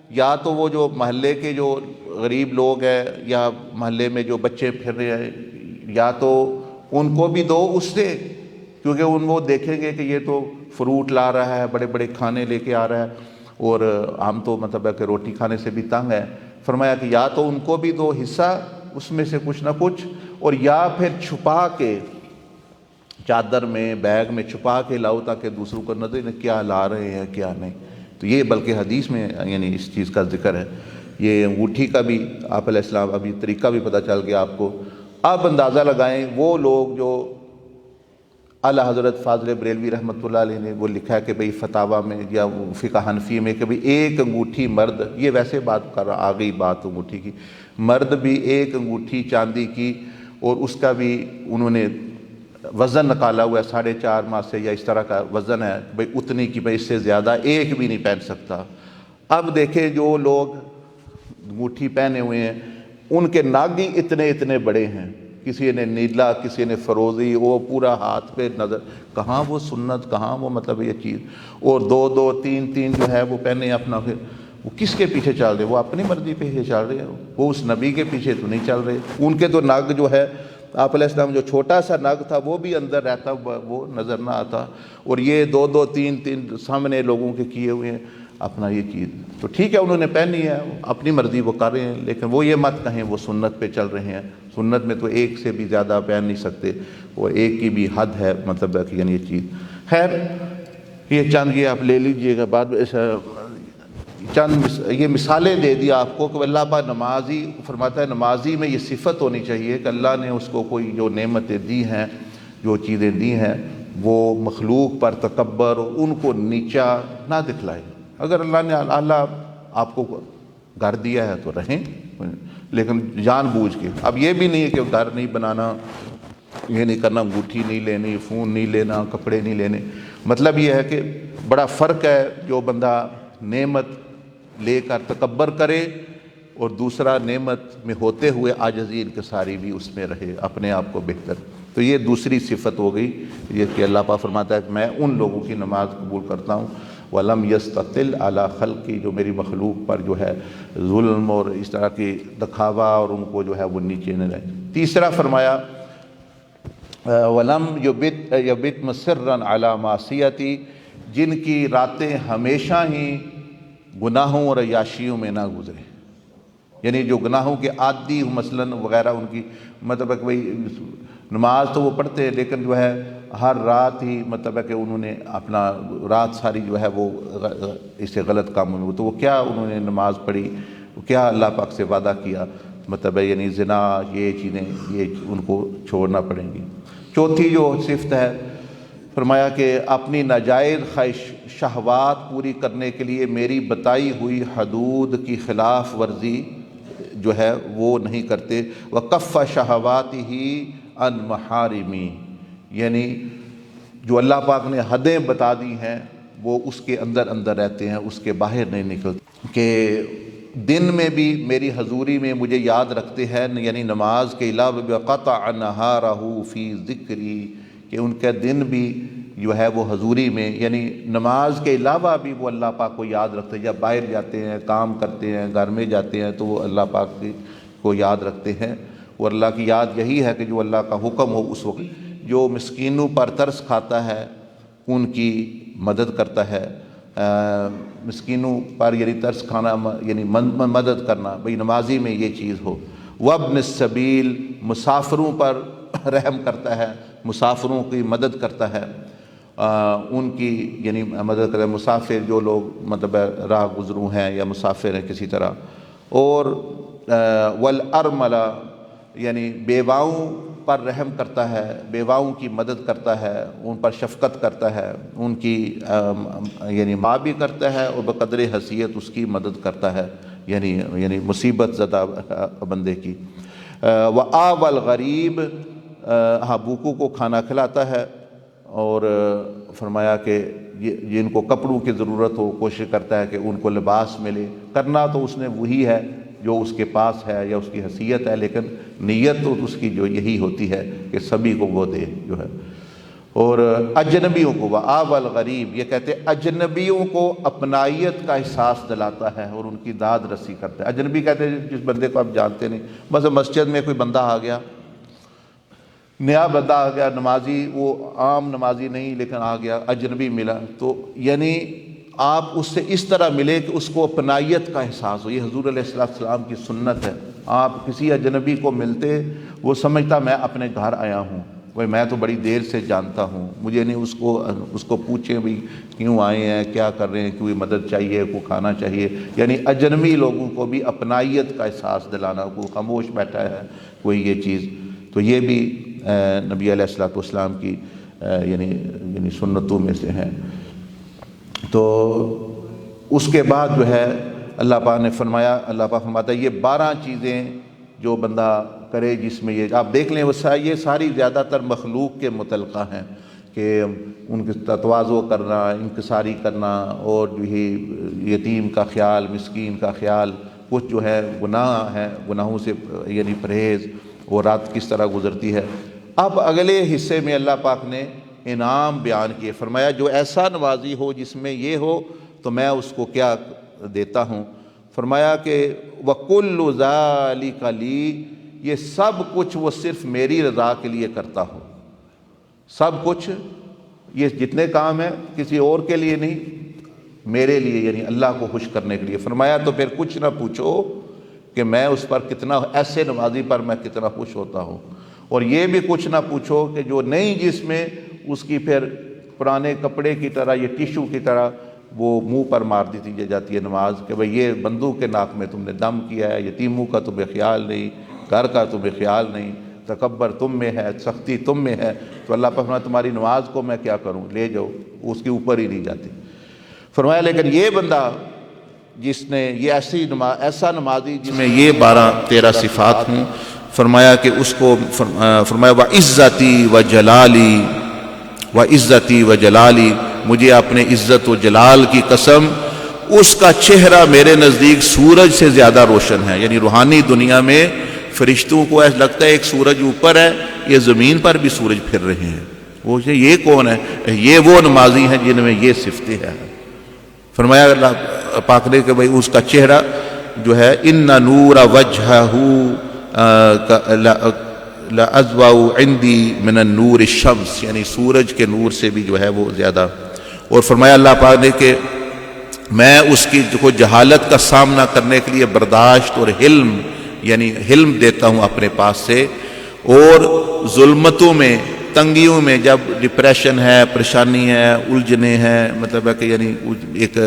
یا تو وہ جو محلے کے جو غریب لوگ ہیں یا محلے میں جو بچے پھر رہے ہیں، یا تو ان کو بھی دو اس سے، کیونکہ وہ دیکھیں گے کہ یہ تو فروٹ لا رہا ہے، بڑے بڑے کھانے لے کے آ رہا ہے، اور ہم تو مطلب ہے کہ روٹی کھانے سے بھی تنگ ہے۔ فرمایا کہ یا تو ان کو بھی دو حصہ اس میں سے کچھ نہ کچھ، اور یا پھر چھپا کے چادر میں، بیگ میں چھپا کے لاؤ تاکہ دوسروں کو نظر نہ کیا لا رہے ہیں کیا نہیں۔ تو یہ بلکہ حدیث میں یعنی اس چیز کا ذکر ہے۔ یہ انگوٹھی کا بھی آپ علیہ السلام ابھی طریقہ بھی پتہ چل گیا آپ کو۔ اب اندازہ لگائیں وہ لوگ جو اعلیٰ حضرت فاضل بریلوی رحمۃ اللہ علیہ نے وہ لکھا ہے کہ بھئی فتاویٰ میں یا فقہ حنفی میں کہ بھئی ایک انگوٹھی مرد، یہ ویسے بات کر رہا، آ گئی بات انگوٹھی کی، مرد بھی ایک انگوٹھی چاندی کی، اور اس کا بھی انہوں نے وزن نکالا ہوا ہے 4.5 ماہ سے یا اس طرح کا وزن ہے، بھئی اتنی کی، بھئی اس سے زیادہ ایک بھی نہیں پہن سکتا۔ اب دیکھیں جو لوگ انگوٹھی پہنے ہوئے ہیں ان کے ناگ ہی اتنے بڑے ہیں، کسی نے نیلا، کسی نے فروزی، وہ پورا ہاتھ پہ نظر، کہاں وہ سنت، کہاں وہ مطلب یہ چیز، اور دو تین جو ہے وہ پہنے اپنا، پھر وہ کس کے پیچھے چل رہے؟ وہ اپنی مرضی پہ ہی چل رہے ہیں، وہ اس نبی کے پیچھے تو نہیں چل رہے۔ ان کے تو نگ جو ہے آپ علیہ السلام جو چھوٹا سا نگ تھا وہ بھی اندر رہتا، وہ نظر نہ آتا، اور یہ دو تین سامنے لوگوں کے کیے ہوئے ہیں اپنا یہ چیز۔ تو ٹھیک ہے انہوں نے پہنی ہے، اپنی مرضی وہ کر رہے ہیں، لیکن وہ یہ مت کہیں وہ سنت پہ چل رہے ہیں۔ سنت میں تو ایک سے بھی زیادہ پہن نہیں سکتے، اور ایک کی بھی حد ہے، مطلب ہے کہ یعنی یہ چیز۔ خیر یہ چند یہ آپ لے لیجئے گا، بعد میں چند یہ مثالیں دے دی آپ کو کہ اللہ پاک نمازی فرماتا ہے، نمازی میں یہ صفت ہونی چاہیے کہ اللہ نے اس کو کوئی جو نعمتیں دی ہیں، جو چیزیں دی ہیں، وہ مخلوق پر تکبر اور ان کو نیچا نہ دکھلائے۔ اگر اللہ نے آپ کو گھر دیا ہے تو رہیں، لیکن جان بوجھ کے۔ اب یہ بھی نہیں ہے کہ گھر نہیں بنانا، یہ نہیں کرنا، انگوٹھی نہیں لینی، فون نہیں لینا، کپڑے نہیں لینے۔ مطلب یہ ہے کہ بڑا فرق ہے جو بندہ نعمت لے کر تکبر کرے، اور دوسرا نعمت میں ہوتے ہوئے عاجزی انکساری بھی اس میں رہے، اپنے آپ کو بہتر۔ تو یہ دوسری صفت ہو گئی، یہ کہ اللہ پاک فرماتا ہے کہ میں ان لوگوں کی نماز قبول کرتا ہوں وَلَمْ يَسْتَطِلْ عَلَىٰ خَلْقِ، جو میری مخلوق پر جو ہے ظلم اور اس طرح کی دکھاوا اور ان کو جو ہے وہ نیچے نہ رہے۔ تیسرا فرمایا وَلَمْ يَبِتْ مُصِرًّا عَلَىٰ مَعْصِيَتِي، جن کی راتیں ہمیشہ ہی گناہوں اور عیاشیوں میں نہ گزرے، یعنی جو گناہوں کے عادی مثلاً وغیرہ ان کی مطلب ہے کہ بھئی نماز تو وہ پڑھتے ہیں لیکن جو ہے ہر رات ہی مطلب ہے کہ انہوں نے اپنا رات ساری جو ہے وہ اس سے غلط کاموں میں، تو وہ کیا انہوں نے نماز پڑھی، کیا اللہ پاک سے وعدہ کیا، مطلب ہے یعنی زنا یہ چیزیں یہ ان کو چھوڑنا پڑیں گی۔ چوتھی جو صفت ہے فرمایا کہ اپنی ناجائز خواہش شہوات پوری کرنے کے لیے میری بتائی ہوئی حدود کی خلاف ورزی جو ہے وہ نہیں کرتے۔ وَكَفَّ شَهَوَاتِهِ عَنْ مَحَارِمِهِ، یعنی جو اللہ پاک نے حدیں بتا دی ہیں وہ اس کے اندر اندر رہتے ہیں، اس کے باہر نہیں نکلتے، کہ دن میں بھی میری حضوری میں مجھے یاد رکھتے ہیں، یعنی نماز کے علاوہ بِقَطَعَ نَهَارَهُ فِي ذِكْرِي، کہ ان کا دن بھی جو ہے وہ حضوری میں، یعنی نماز کے علاوہ بھی وہ اللہ پاک کو یاد رکھتے ہیں، جب باہر جاتے ہیں کام کرتے ہیں گھر میں جاتے ہیں تو وہ اللہ پاک کو یاد رکھتے ہیں۔ اور اللہ کی یاد یہی ہے کہ جو اللہ کا حکم ہو اس وقت، جو مسکینوں پر ترس کھاتا ہے ان کی مدد کرتا ہے، مسکینوں پر یعنی ترس کھانا یعنی مدد کرنا، بھئی نمازی میں یہ چیز ہو۔ وابن السبیل، مسافروں پر رحم کرتا ہے، مسافروں کی مدد کرتا ہے، ان کی یعنی مدد کرتا ہے، مسافر جو لوگ مطلب راہ گزروں ہیں یا مسافر ہیں کسی طرح۔ اور والارملہ، یعنی بیواؤں پر رحم کرتا ہے، بیواؤں کی مدد کرتا ہے، ان پر شفقت کرتا ہے، ان کی یعنی ماں بھی کرتا ہے اور بقدر حیثیت اس کی مدد کرتا ہے، یعنی مصیبت زدہ بندے کی۔ وآوى الغریب، ہاں بھوکوں کو کھانا کھلاتا ہے، اور فرمایا کہ جن کو کپڑوں کی ضرورت ہو کوشش کرتا ہے کہ ان کو لباس ملے، کرنا تو اس نے وہی ہے جو اس کے پاس ہے یا اس کی حیثیت ہے، لیکن نیت تو اس کی جو یہی ہوتی ہے کہ سبھی کو وہ دے جو ہے۔ اور اجنبیوں کو، وآوى الغریب، یہ کہتے ہیں اجنبیوں کو اپنائیت کا احساس دلاتا ہے اور ان کی داد رسی کرتا ہے۔ اجنبی کہتے ہیں جس بندے کو آپ جانتے نہیں، بس مسجد میں کوئی بندہ آ گیا، نیا بندہ آ گیا، نمازی، وہ عام نمازی نہیں لیکن آ گیا، اجنبی ملا، تو یعنی آپ اس سے اس طرح ملے کہ اس کو اپنائیت کا احساس ہو۔ یہ حضور علیہ السلام کی سنت ہے، آپ کسی اجنبی کو ملتے وہ سمجھتا میں اپنے گھر آیا ہوں، بھائی میں تو بڑی دیر سے جانتا ہوں، مجھے نہیں اس کو پوچھیں بھی کیوں آئے ہیں، کیا کر رہے ہیں، کوئی مدد چاہیے، کوئی کھانا چاہیے، یعنی اجنبی لوگوں کو بھی اپنائیت کا احساس دلانا، کوئی خاموش بیٹھا ہے کوئی یہ چیز، تو یہ بھی نبی علیہ السلام کی یعنی سنتوں میں سے ہیں۔ تو اس کے بعد جو ہے اللہ پاک نے فرمایا، اللہ پاک فرماتا ہے یہ 12 چیزیں جو بندہ کرے جس میں یہ آپ دیکھ لیں، یہ ساری زیادہ تر مخلوق کے متعلقہ ہیں، کہ ان کے تواضع کرنا، انکساری کرنا، اور جو ہی یتیم کا خیال، مسکین کا خیال، کچھ جو ہے گناہ ہیں، گناہوں سے یعنی پرہیز، اور رات کس طرح گزرتی ہے۔ اب اگلے حصے میں اللہ پاک نے انعام بیان کیے، فرمایا جو ایسا نمازی ہو جس میں یہ ہو تو میں اس کو کیا دیتا ہوں، فرمایا کہ وَكُلُّ ذَلِكَ لِي، یہ سب کچھ وہ صرف میری رضا کے لیے کرتا ہو، سب کچھ یہ جتنے کام ہیں کسی اور کے لیے نہیں، میرے لیے یعنی اللہ کو خوش کرنے کے لیے۔ فرمایا تو پھر کچھ نہ پوچھو کہ میں اس پر کتنا، ایسے نمازی پر میں کتنا خوش ہوتا ہوں، اور یہ بھی کچھ نہ پوچھو کہ جو نہیں جس میں اس کی پھر پرانے کپڑے کی طرح یہ ٹیشو کی طرح وہ منہ پر مار دی جاتی ہے نماز، کہ بھئی یہ بندوق کے ناک میں تم نے دم کیا ہے، یتیموں کا تمہیں خیال نہیں، گھر کا تمہیں خیال نہیں، تکبر تم میں ہے، سختی تم میں ہے، تو اللہ پاک فرمایا تمہاری نماز کو میں کیا کروں، لے جاؤ، اس کے اوپر ہی نہیں جاتی۔ فرمایا لیکن یہ بندہ جس نے یہ ایسا نمازی جس میں یہ 12-13 صفات ہوں، فرمایا کہ اس کو فرمایا وَعِزَّتِي وَجَلَالِي، وَعِزَّتِي وَجَلَالِي، مجھے اپنے عزت و جلال کی قسم، اس کا چہرہ میرے نزدیک سورج سے زیادہ روشن ہے، یعنی روحانی دنیا میں فرشتوں کو ایسا لگتا ہے ایک سورج اوپر ہے، یہ زمین پر بھی سورج پھر رہے ہیں، وہ یہ کون ہے، یہ وہ نمازی ہیں جن میں یہ صفتیں ہیں۔ فرمایا اللہ پاک نے کہ بھئی اس کا چہرہ جو ہے اِنَّ نُورَ وَجْهَهُ لَأَضْوَأُ عِنْدِي مِنَ النُّورِ الشَّمْسِ، یعنی سورج کے نور سے بھی جو ہے وہ زیادہ۔ اور فرمایا اللہ پاک نے کہ میں اس کی کو جہالت کا سامنا کرنے کے لیے برداشت اور حلم یعنی حلم دیتا ہوں اپنے پاس سے، اور ظلمتوں میں تنگیوں میں جب ڈپریشن ہے، پریشانی ہے، الجھنے ہیں، مطلب ہے کہ یعنی ایک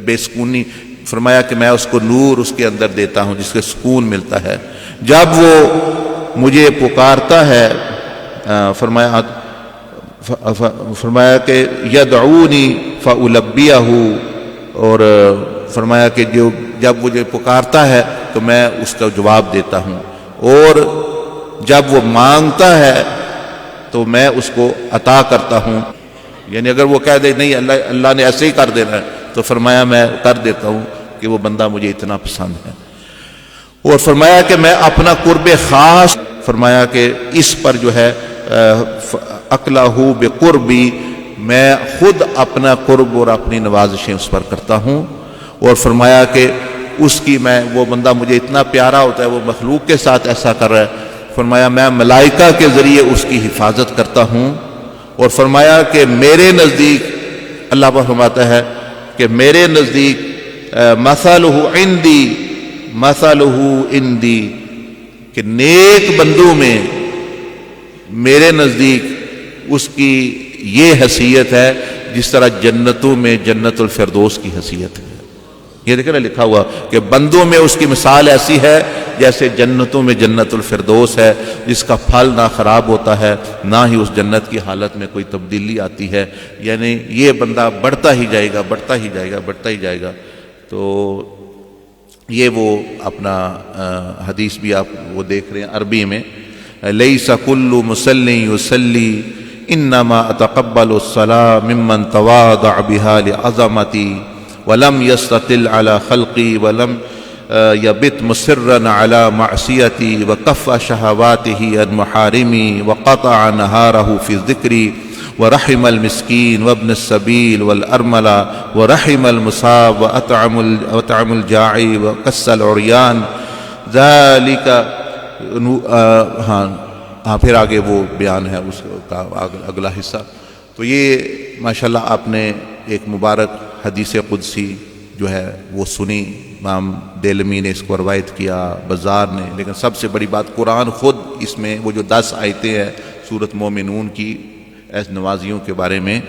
بے سکونی، فرمایا کہ میں اس کو نور اس کے اندر دیتا ہوں جس سے سکون ملتا ہے۔ جب وہ مجھے پکارتا ہے، فرمایا کہ یدعونی فالبیہ، اور فرمایا کہ جب مجھے پکارتا ہے تو میں اس کا جواب دیتا ہوں، اور جب وہ مانگتا ہے تو میں اس کو عطا کرتا ہوں۔ یعنی اگر وہ کہہ دے نہیں اللہ نے ایسے ہی کر دینا ہے تو فرمایا میں کر دیتا ہوں کہ وہ بندہ مجھے اتنا پسند ہے۔ اور فرمایا کہ میں اپنا قرب خاص، فرمایا کہ اس پر جو ہے اقلہ بقربی، میں خود اپنا قرب اور اپنی نوازشیں اس پر کرتا ہوں۔ اور فرمایا کہ اس کی میں وہ بندہ مجھے اتنا پیارا ہوتا ہے، وہ مخلوق کے ساتھ ایسا کر رہا ہے، فرمایا میں ملائکہ کے ذریعے اس کی حفاظت کرتا ہوں۔ اور فرمایا کہ میرے نزدیک، اللہ پر فرماتا ہے کہ میرے نزدیک مثلہ عندی مثلہ عندی، کہ نیک بندوں میں میرے نزدیک اس کی یہ حیثیت ہے جس طرح جنتوں میں جنت الفردوس کی حیثیت ہے۔ یہ دیکھیں نا لکھا ہوا کہ بندوں میں اس کی مثال ایسی ہے جیسے جنتوں میں جنت الفردوس ہے، جس کا پھل نہ خراب ہوتا ہے، نہ ہی اس جنت کی حالت میں کوئی تبدیلی آتی ہے۔ یعنی یہ بندہ بڑھتا ہی جائے گا، بڑھتا ہی جائے گا، بڑھتا ہی جائے گا۔ تو یہ وہ اپنا حدیث بھی آپ وہ دیکھ رہے ہیں عربی میں، لیس کل مصلی یصلی انما اتقبل الصلاة ممن تواضع بها لعظمتی ولم يستطل على خلقی ولم يبت مصرا على معصیتی وکف شہواته عن محارمی وقطع نہارہ فی ذکری ورحم المسکین وابن السبیل والارملہ ورحم المصاب وأطعم الجاعی وکس العریان ذالک، ہاں پھر آگے وہ بیان ہے اس کا اگلا حصہ۔ تو یہ ماشاءاللہ آپ نے ایک مبارک حدیث قدسی جو ہے وہ سنی، امام دیلمی نے اس کو روایت کیا، بزار نے، لیکن سب سے بڑی بات قرآن خود اس میں وہ جو 10 آیتیں ہیں سورۃ مومنون کی ایس نوازیوں کے بارے میں،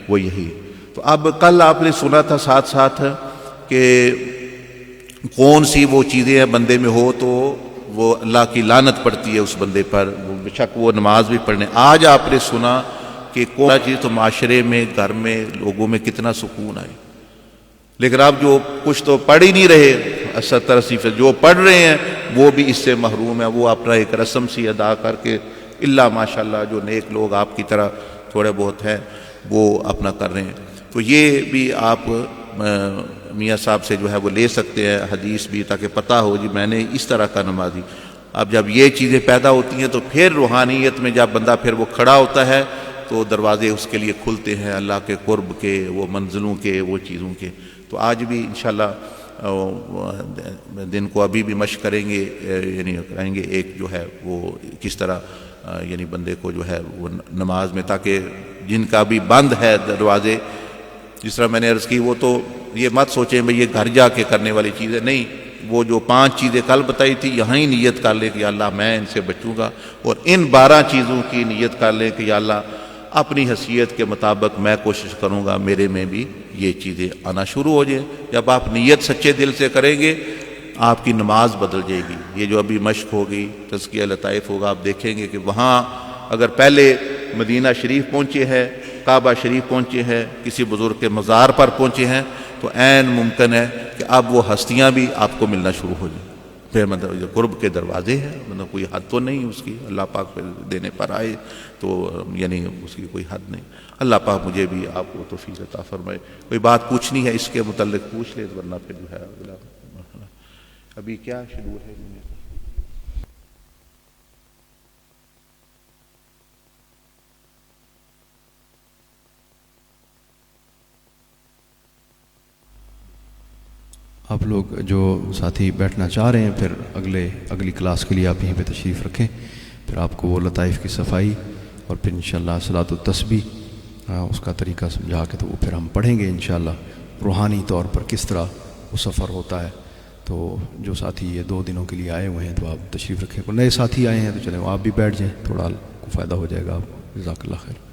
وہ یہی۔ تو اب کل آپ نے سنا تھا ساتھ ساتھ کہ کون سی وہ چیزیں ہیں بندے میں ہو تو وہ اللہ کی لعنت پڑتی ہے اس بندے پر، بے شک وہ نماز بھی پڑھنے۔ آج آپ نے سنا کہ کون چیز تو معاشرے میں، گھر میں، لوگوں میں کتنا سکون آئے، لیکن اب جو کچھ تو پڑھ ہی نہیں رہے 70-80%، جو پڑھ رہے ہیں وہ بھی اس سے محروم ہیں، وہ اپنا ایک رسم سی ادا کر کے، اللہ ماشاءاللہ جو نیک لوگ آپ کی طرح تھوڑے بہت ہیں وہ اپنا کر رہے ہیں۔ تو یہ بھی آپ میاں صاحب سے جو ہے وہ لے سکتے ہیں حدیث بھی، تاکہ پتہ ہو جی میں نے اس طرح کا نمازی۔ اب جب یہ چیزیں پیدا ہوتی ہیں تو پھر روحانیت میں جب بندہ پھر وہ کھڑا ہوتا ہے تو دروازے اس کے لیے کھلتے ہیں اللہ کے قرب کے، وہ منزلوں کے، وہ چیزوں کے۔ تو آج بھی انشاءاللہ دن کو ابھی بھی مشق کریں گے، یعنی کریں گے ایک جو ہے وہ کس طرح یعنی بندے کو جو ہے وہ نماز میں، تاکہ جن کا بھی بند ہے دروازے، جس طرح میں نے عرض کی، وہ تو یہ مت سوچیں بھئی یہ گھر جا کے کرنے والی چیزیں نہیں، وہ جو 5 چیزیں کل بتائی تھی یہاں ہی نیت کر لے کہ یا اللہ میں ان سے بچوں گا، اور ان 12 چیزوں کی نیت کر لے کہ یا اللہ اپنی حیثیت کے مطابق میں کوشش کروں گا میرے میں بھی یہ چیزیں آنا شروع ہو جائیں۔ جب آپ نیت سچے دل سے کریں گے آپ کی نماز بدل جائے گی۔ یہ جو ابھی مشق ہوگی، تزکیہ لطائف ہوگا، آپ دیکھیں گے کہ وہاں اگر پہلے مدینہ شریف پہنچے ہیں، کعبہ شریف پہنچے ہیں، کسی بزرگ کے مزار پر پہنچے ہیں، تو عین ممکن ہے کہ اب وہ ہستیاں بھی آپ کو ملنا شروع ہو جائیں۔ پھر مطلب قرب کے دروازے ہیں، مطلب کوئی حد تو نہیں اس کی، اللہ پاک پہ دینے پر آئے تو یعنی اس کی کوئی حد نہیں۔ اللہ پاک مجھے بھی آپ کو توفیق عطا فرمائے۔ کوئی بات پوچھنی ہے اس کے متعلق پوچھ لے، ورنہ پھر جو ہے ابھی کیا شیڈول ہے؟
آپ لوگ جو ساتھی بیٹھنا چاہ رہے ہیں پھر اگلی کلاس کے لیے آپ یہیں پہ تشریف رکھیں، پھر آپ کو وہ لطائف کی صفائی اور پھر انشاءاللہ صلاۃ التسبیح اس کا طریقہ سمجھا کے تو وہ پھر ہم پڑھیں گے انشاءاللہ۔ روحانی طور پر کس طرح وہ سفر ہوتا ہے. تو جو ساتھی یہ 2 دنوں کے لیے آئے ہوئے ہیں تو آپ تشریف رکھیں. کوئی نئے ساتھی آئے ہیں تو چلیں آپ بھی بیٹھ جائیں, تھوڑا کو فائدہ ہو جائے گا آپ کو. جزاک اللہ خیر.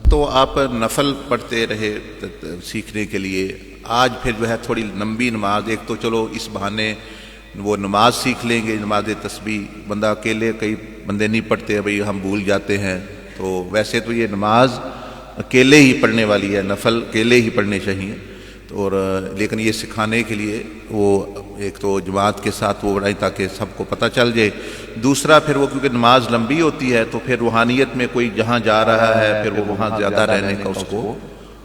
تو آپ نفل پڑھتے رہے سیکھنے کے لیے. آج پھر جو ہے تھوڑی لمبی نماز, ایک تو چلو اس بہانے وہ نماز سیکھ لیں گے, نماز تسبیح. بندہ اکیلے, کئی بندے نہیں پڑھتے, بھئی ہم بھول جاتے ہیں. تو ویسے تو یہ نماز اکیلے ہی پڑھنے والی ہے, نفل اکیلے ہی پڑھنے چاہیے. اور لیکن یہ سکھانے کے لیے وہ ایک تو جماعت کے ساتھ وہ بڑھائیں تاکہ سب کو پتہ چل جائے. دوسرا پھر وہ کیونکہ نماز لمبی ہوتی ہے تو پھر روحانیت میں کوئی جہاں جا رہا ہے پھر وہ وہاں زیادہ رہنے کا اس کو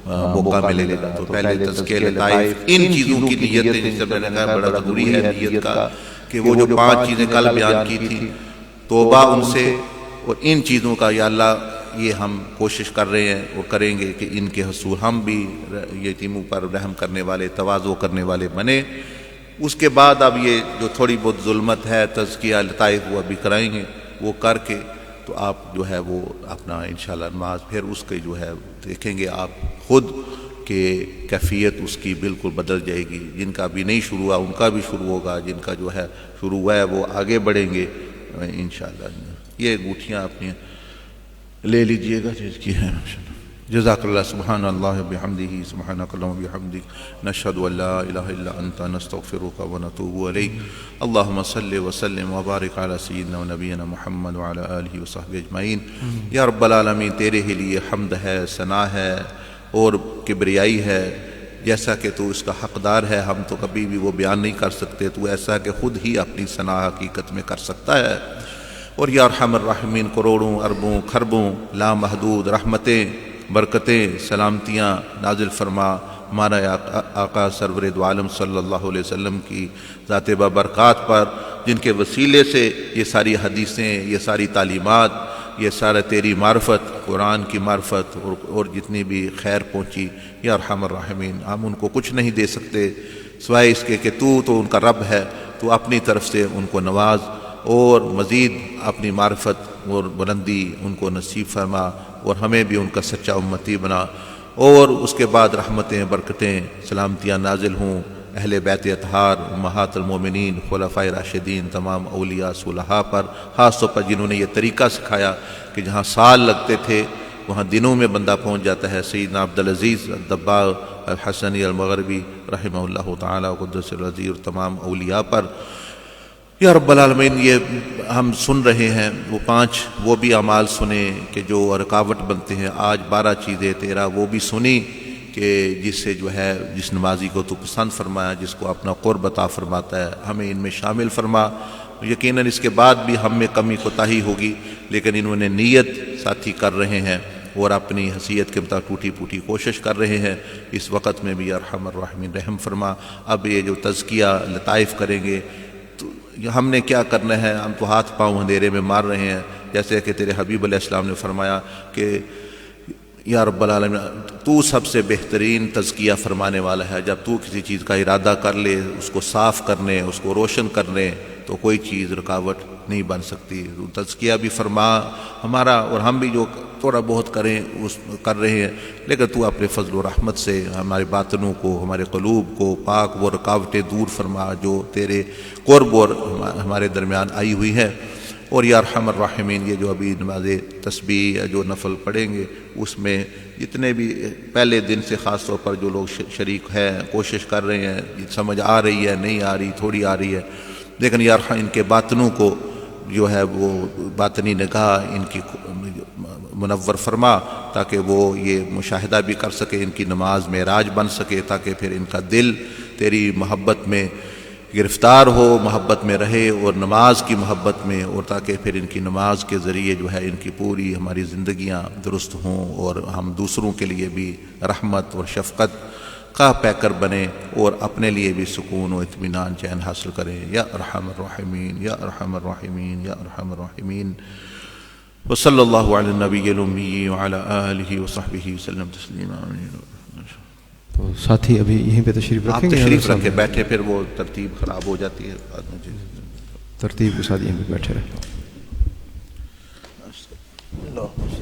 موقع ملے گا. تو پہلے تزکیہ لطائف, ان چیزوں کی نیتیں جیسے میں نے کہا بڑا ضروری ہے نیت کا, کہ وہ جو 5 چیزیں کل بیان کی تھیں, توبہ ان سے, اور ان چیزوں کا یا اللہ یہ ہم کوشش کر رہے ہیں اور کریں گے کہ ان کے حصول ہم بھی یتیموں پر رحم کرنے والے, تواضع کرنے والے بنے. اس کے بعد اب یہ جو تھوڑی بہت ظلمت ہے تزکیہ لطائف وہ ابھی کرائیں گے, وہ کر کے تو آپ جو ہے وہ اپنا انشاءاللہ نماز پھر اس کے جو ہے دیکھیں گے آپ خود کہ کیفیت اس کی بالکل بدل جائے گی. جن کا بھی نہیں شروع ہوا ان کا بھی شروع ہوگا, جن کا جو ہے شروع ہوا ہے وہ آگے بڑھیں گے انشاءاللہ. یہ انگوٹھیاں اپنی لے لیجئے گا جس کی ہے. جزاک اللہ. سبحان اللہ بحمدہ, سبحانک اللہم بحمدک, نشہد ان لا الہ الا انت, نستغفرک ونتوب الیک. اللہم صلی وسلم وبارک علی سیدنا و نبینا محمد وعلی آلہ وصحبہ اجمعین. یا رب العالمین, تیرے ہی لیے حمد ہے, ثنا ہے اور کبریائی ہے, جیسا کہ تو اس کا حقدار ہے. ہم تو کبھی بھی وہ بیان نہیں کر سکتے, تو ایسا کہ خود ہی اپنی ثنا حقیقت میں کر سکتا ہے. اور یا ارحم الراحمین, کروڑوں اربوں خربوں لامحدود رحمتیں, برکتیں, سلامتیاں نازل فرما ہمارا آقا سرور دو عالم صلی اللہ علیہ وسلم کی ذات بابرکات پر, جن کے وسیلے سے یہ ساری حدیثیں, یہ ساری تعلیمات, یہ سارا تیری معرفت, قرآن کی معرفت اور جتنی بھی خیر پہنچی. یا ارحم الراحمین, ہم ان کو کچھ نہیں دے سکتے سوائے اس کے کہ تو ان کا رب ہے. تو اپنی طرف سے ان کو نواز اور مزید اپنی معرفت اور بلندی ان کو نصیب فرما, اور ہمیں بھی ان کا سچا امتی بنا. اور اس کے بعد رحمتیں, برکتیں, سلامتیاں نازل ہوں اہل بیت اطہار, امہات المومنین, خلفائے راشدین, تمام اولیاء صلحاء پر, خاص طور پر جنہوں نے یہ طریقہ سکھایا کہ جہاں سال لگتے تھے وہاں دنوں میں بندہ پہنچ جاتا ہے. سیدنا عبدالعزیز الدباغ الحسنی المغربی رحمہ اللہ تعالی قدس العزیز, اور تمام اولیاء پر. یا رب العالمین, یہ ہم سن رہے ہیں وہ 5 وہ بھی اعمال سنے کہ جو رکاوٹ بنتے ہیں. آج 12 چیزیں تیرا وہ بھی سنی کہ جس سے جو ہے جس نمازی کو تو پسند فرمایا, جس کو اپنا قرب عطا فرماتا ہے, ہمیں ان میں شامل فرما. یقیناً اس کے بعد بھی ہم میں کمی کوتاہی ہوگی, لیکن انہوں نے نیت ساتھی کر رہے ہیں اور اپنی حیثیت کے مطابق ٹوٹی پھوٹی کوشش کر رہے ہیں. اس وقت میں بھی یا ارحم الراحمین رحم فرما. اب یہ جو تزکیہ لطائف کریں گے تو ہم نے کیا کرنا ہے, ہم تو ہاتھ پاؤں اندھیرے میں مار رہے ہیں. جیسے کہ تیرے حبیب علیہ السلام نے فرمایا کہ یا رب العالمین, تو سب سے بہترین تزکیہ فرمانے والا ہے. جب تو کسی چیز کا ارادہ کر لے, اس کو صاف کرنے, اس کو روشن کرنے, تو کوئی چیز رکاوٹ نہیں بن سکتی. تزکیہ بھی فرما ہمارا, اور ہم بھی جو تھوڑا بہت کریں اس کر رہے ہیں, لیکن تو اپنے فضل و رحمت سے ہمارے باطنوں کو, ہمارے قلوب کو پاک وہ رکاوٹیں دور فرما جو تیرے قرب اور ہمارے درمیان آئی ہوئی ہے. اور یا ارحم الراحمین, یہ جو ابھی نماز تسبیح جو نفل پڑھیں گے اس میں جتنے بھی پہلے دن سے خاص طور پر جو لوگ شریک ہیں, کوشش کر رہے ہیں, سمجھ آ رہی ہے نہیں آ رہی, تھوڑی آ رہی ہے, لیکن یا ارحم ان کے باطنوں کو جو ہے وہ باطنی نگاہ ان کی منور فرما, تاکہ وہ یہ مشاہدہ بھی کر سکے, ان کی نماز معراج بن سکے, تاکہ پھر ان کا دل تیری محبت میں گرفتار ہو, محبت میں رہے, اور نماز کی محبت میں, اور تاکہ پھر ان کی نماز کے ذریعے جو ہے ان کی پوری ہماری زندگیاں درست ہوں, اور ہم دوسروں کے لیے بھی رحمت اور شفقت کا پیکر بنے, اور اپنے لیے بھی سکون و اطمینان چین حاصل کریں. یا ارحم الراحمین, یا ارحم الراحمین, یا ارحم الراحمین. وصلی اللہ علی النبی الامی وعلی آلہ وصحبہ وسلم تسلیما.
تو ساتھی ابھی یہیں پہ تشریف
آپ
رکھیں گے,
تشریف رکھے بیٹھے, پھر وہ ترتیب خراب ہو جاتی ہے بعد میں.
ترتیب کے ساتھ یہیں پہ بیٹھے رہے.
اللہ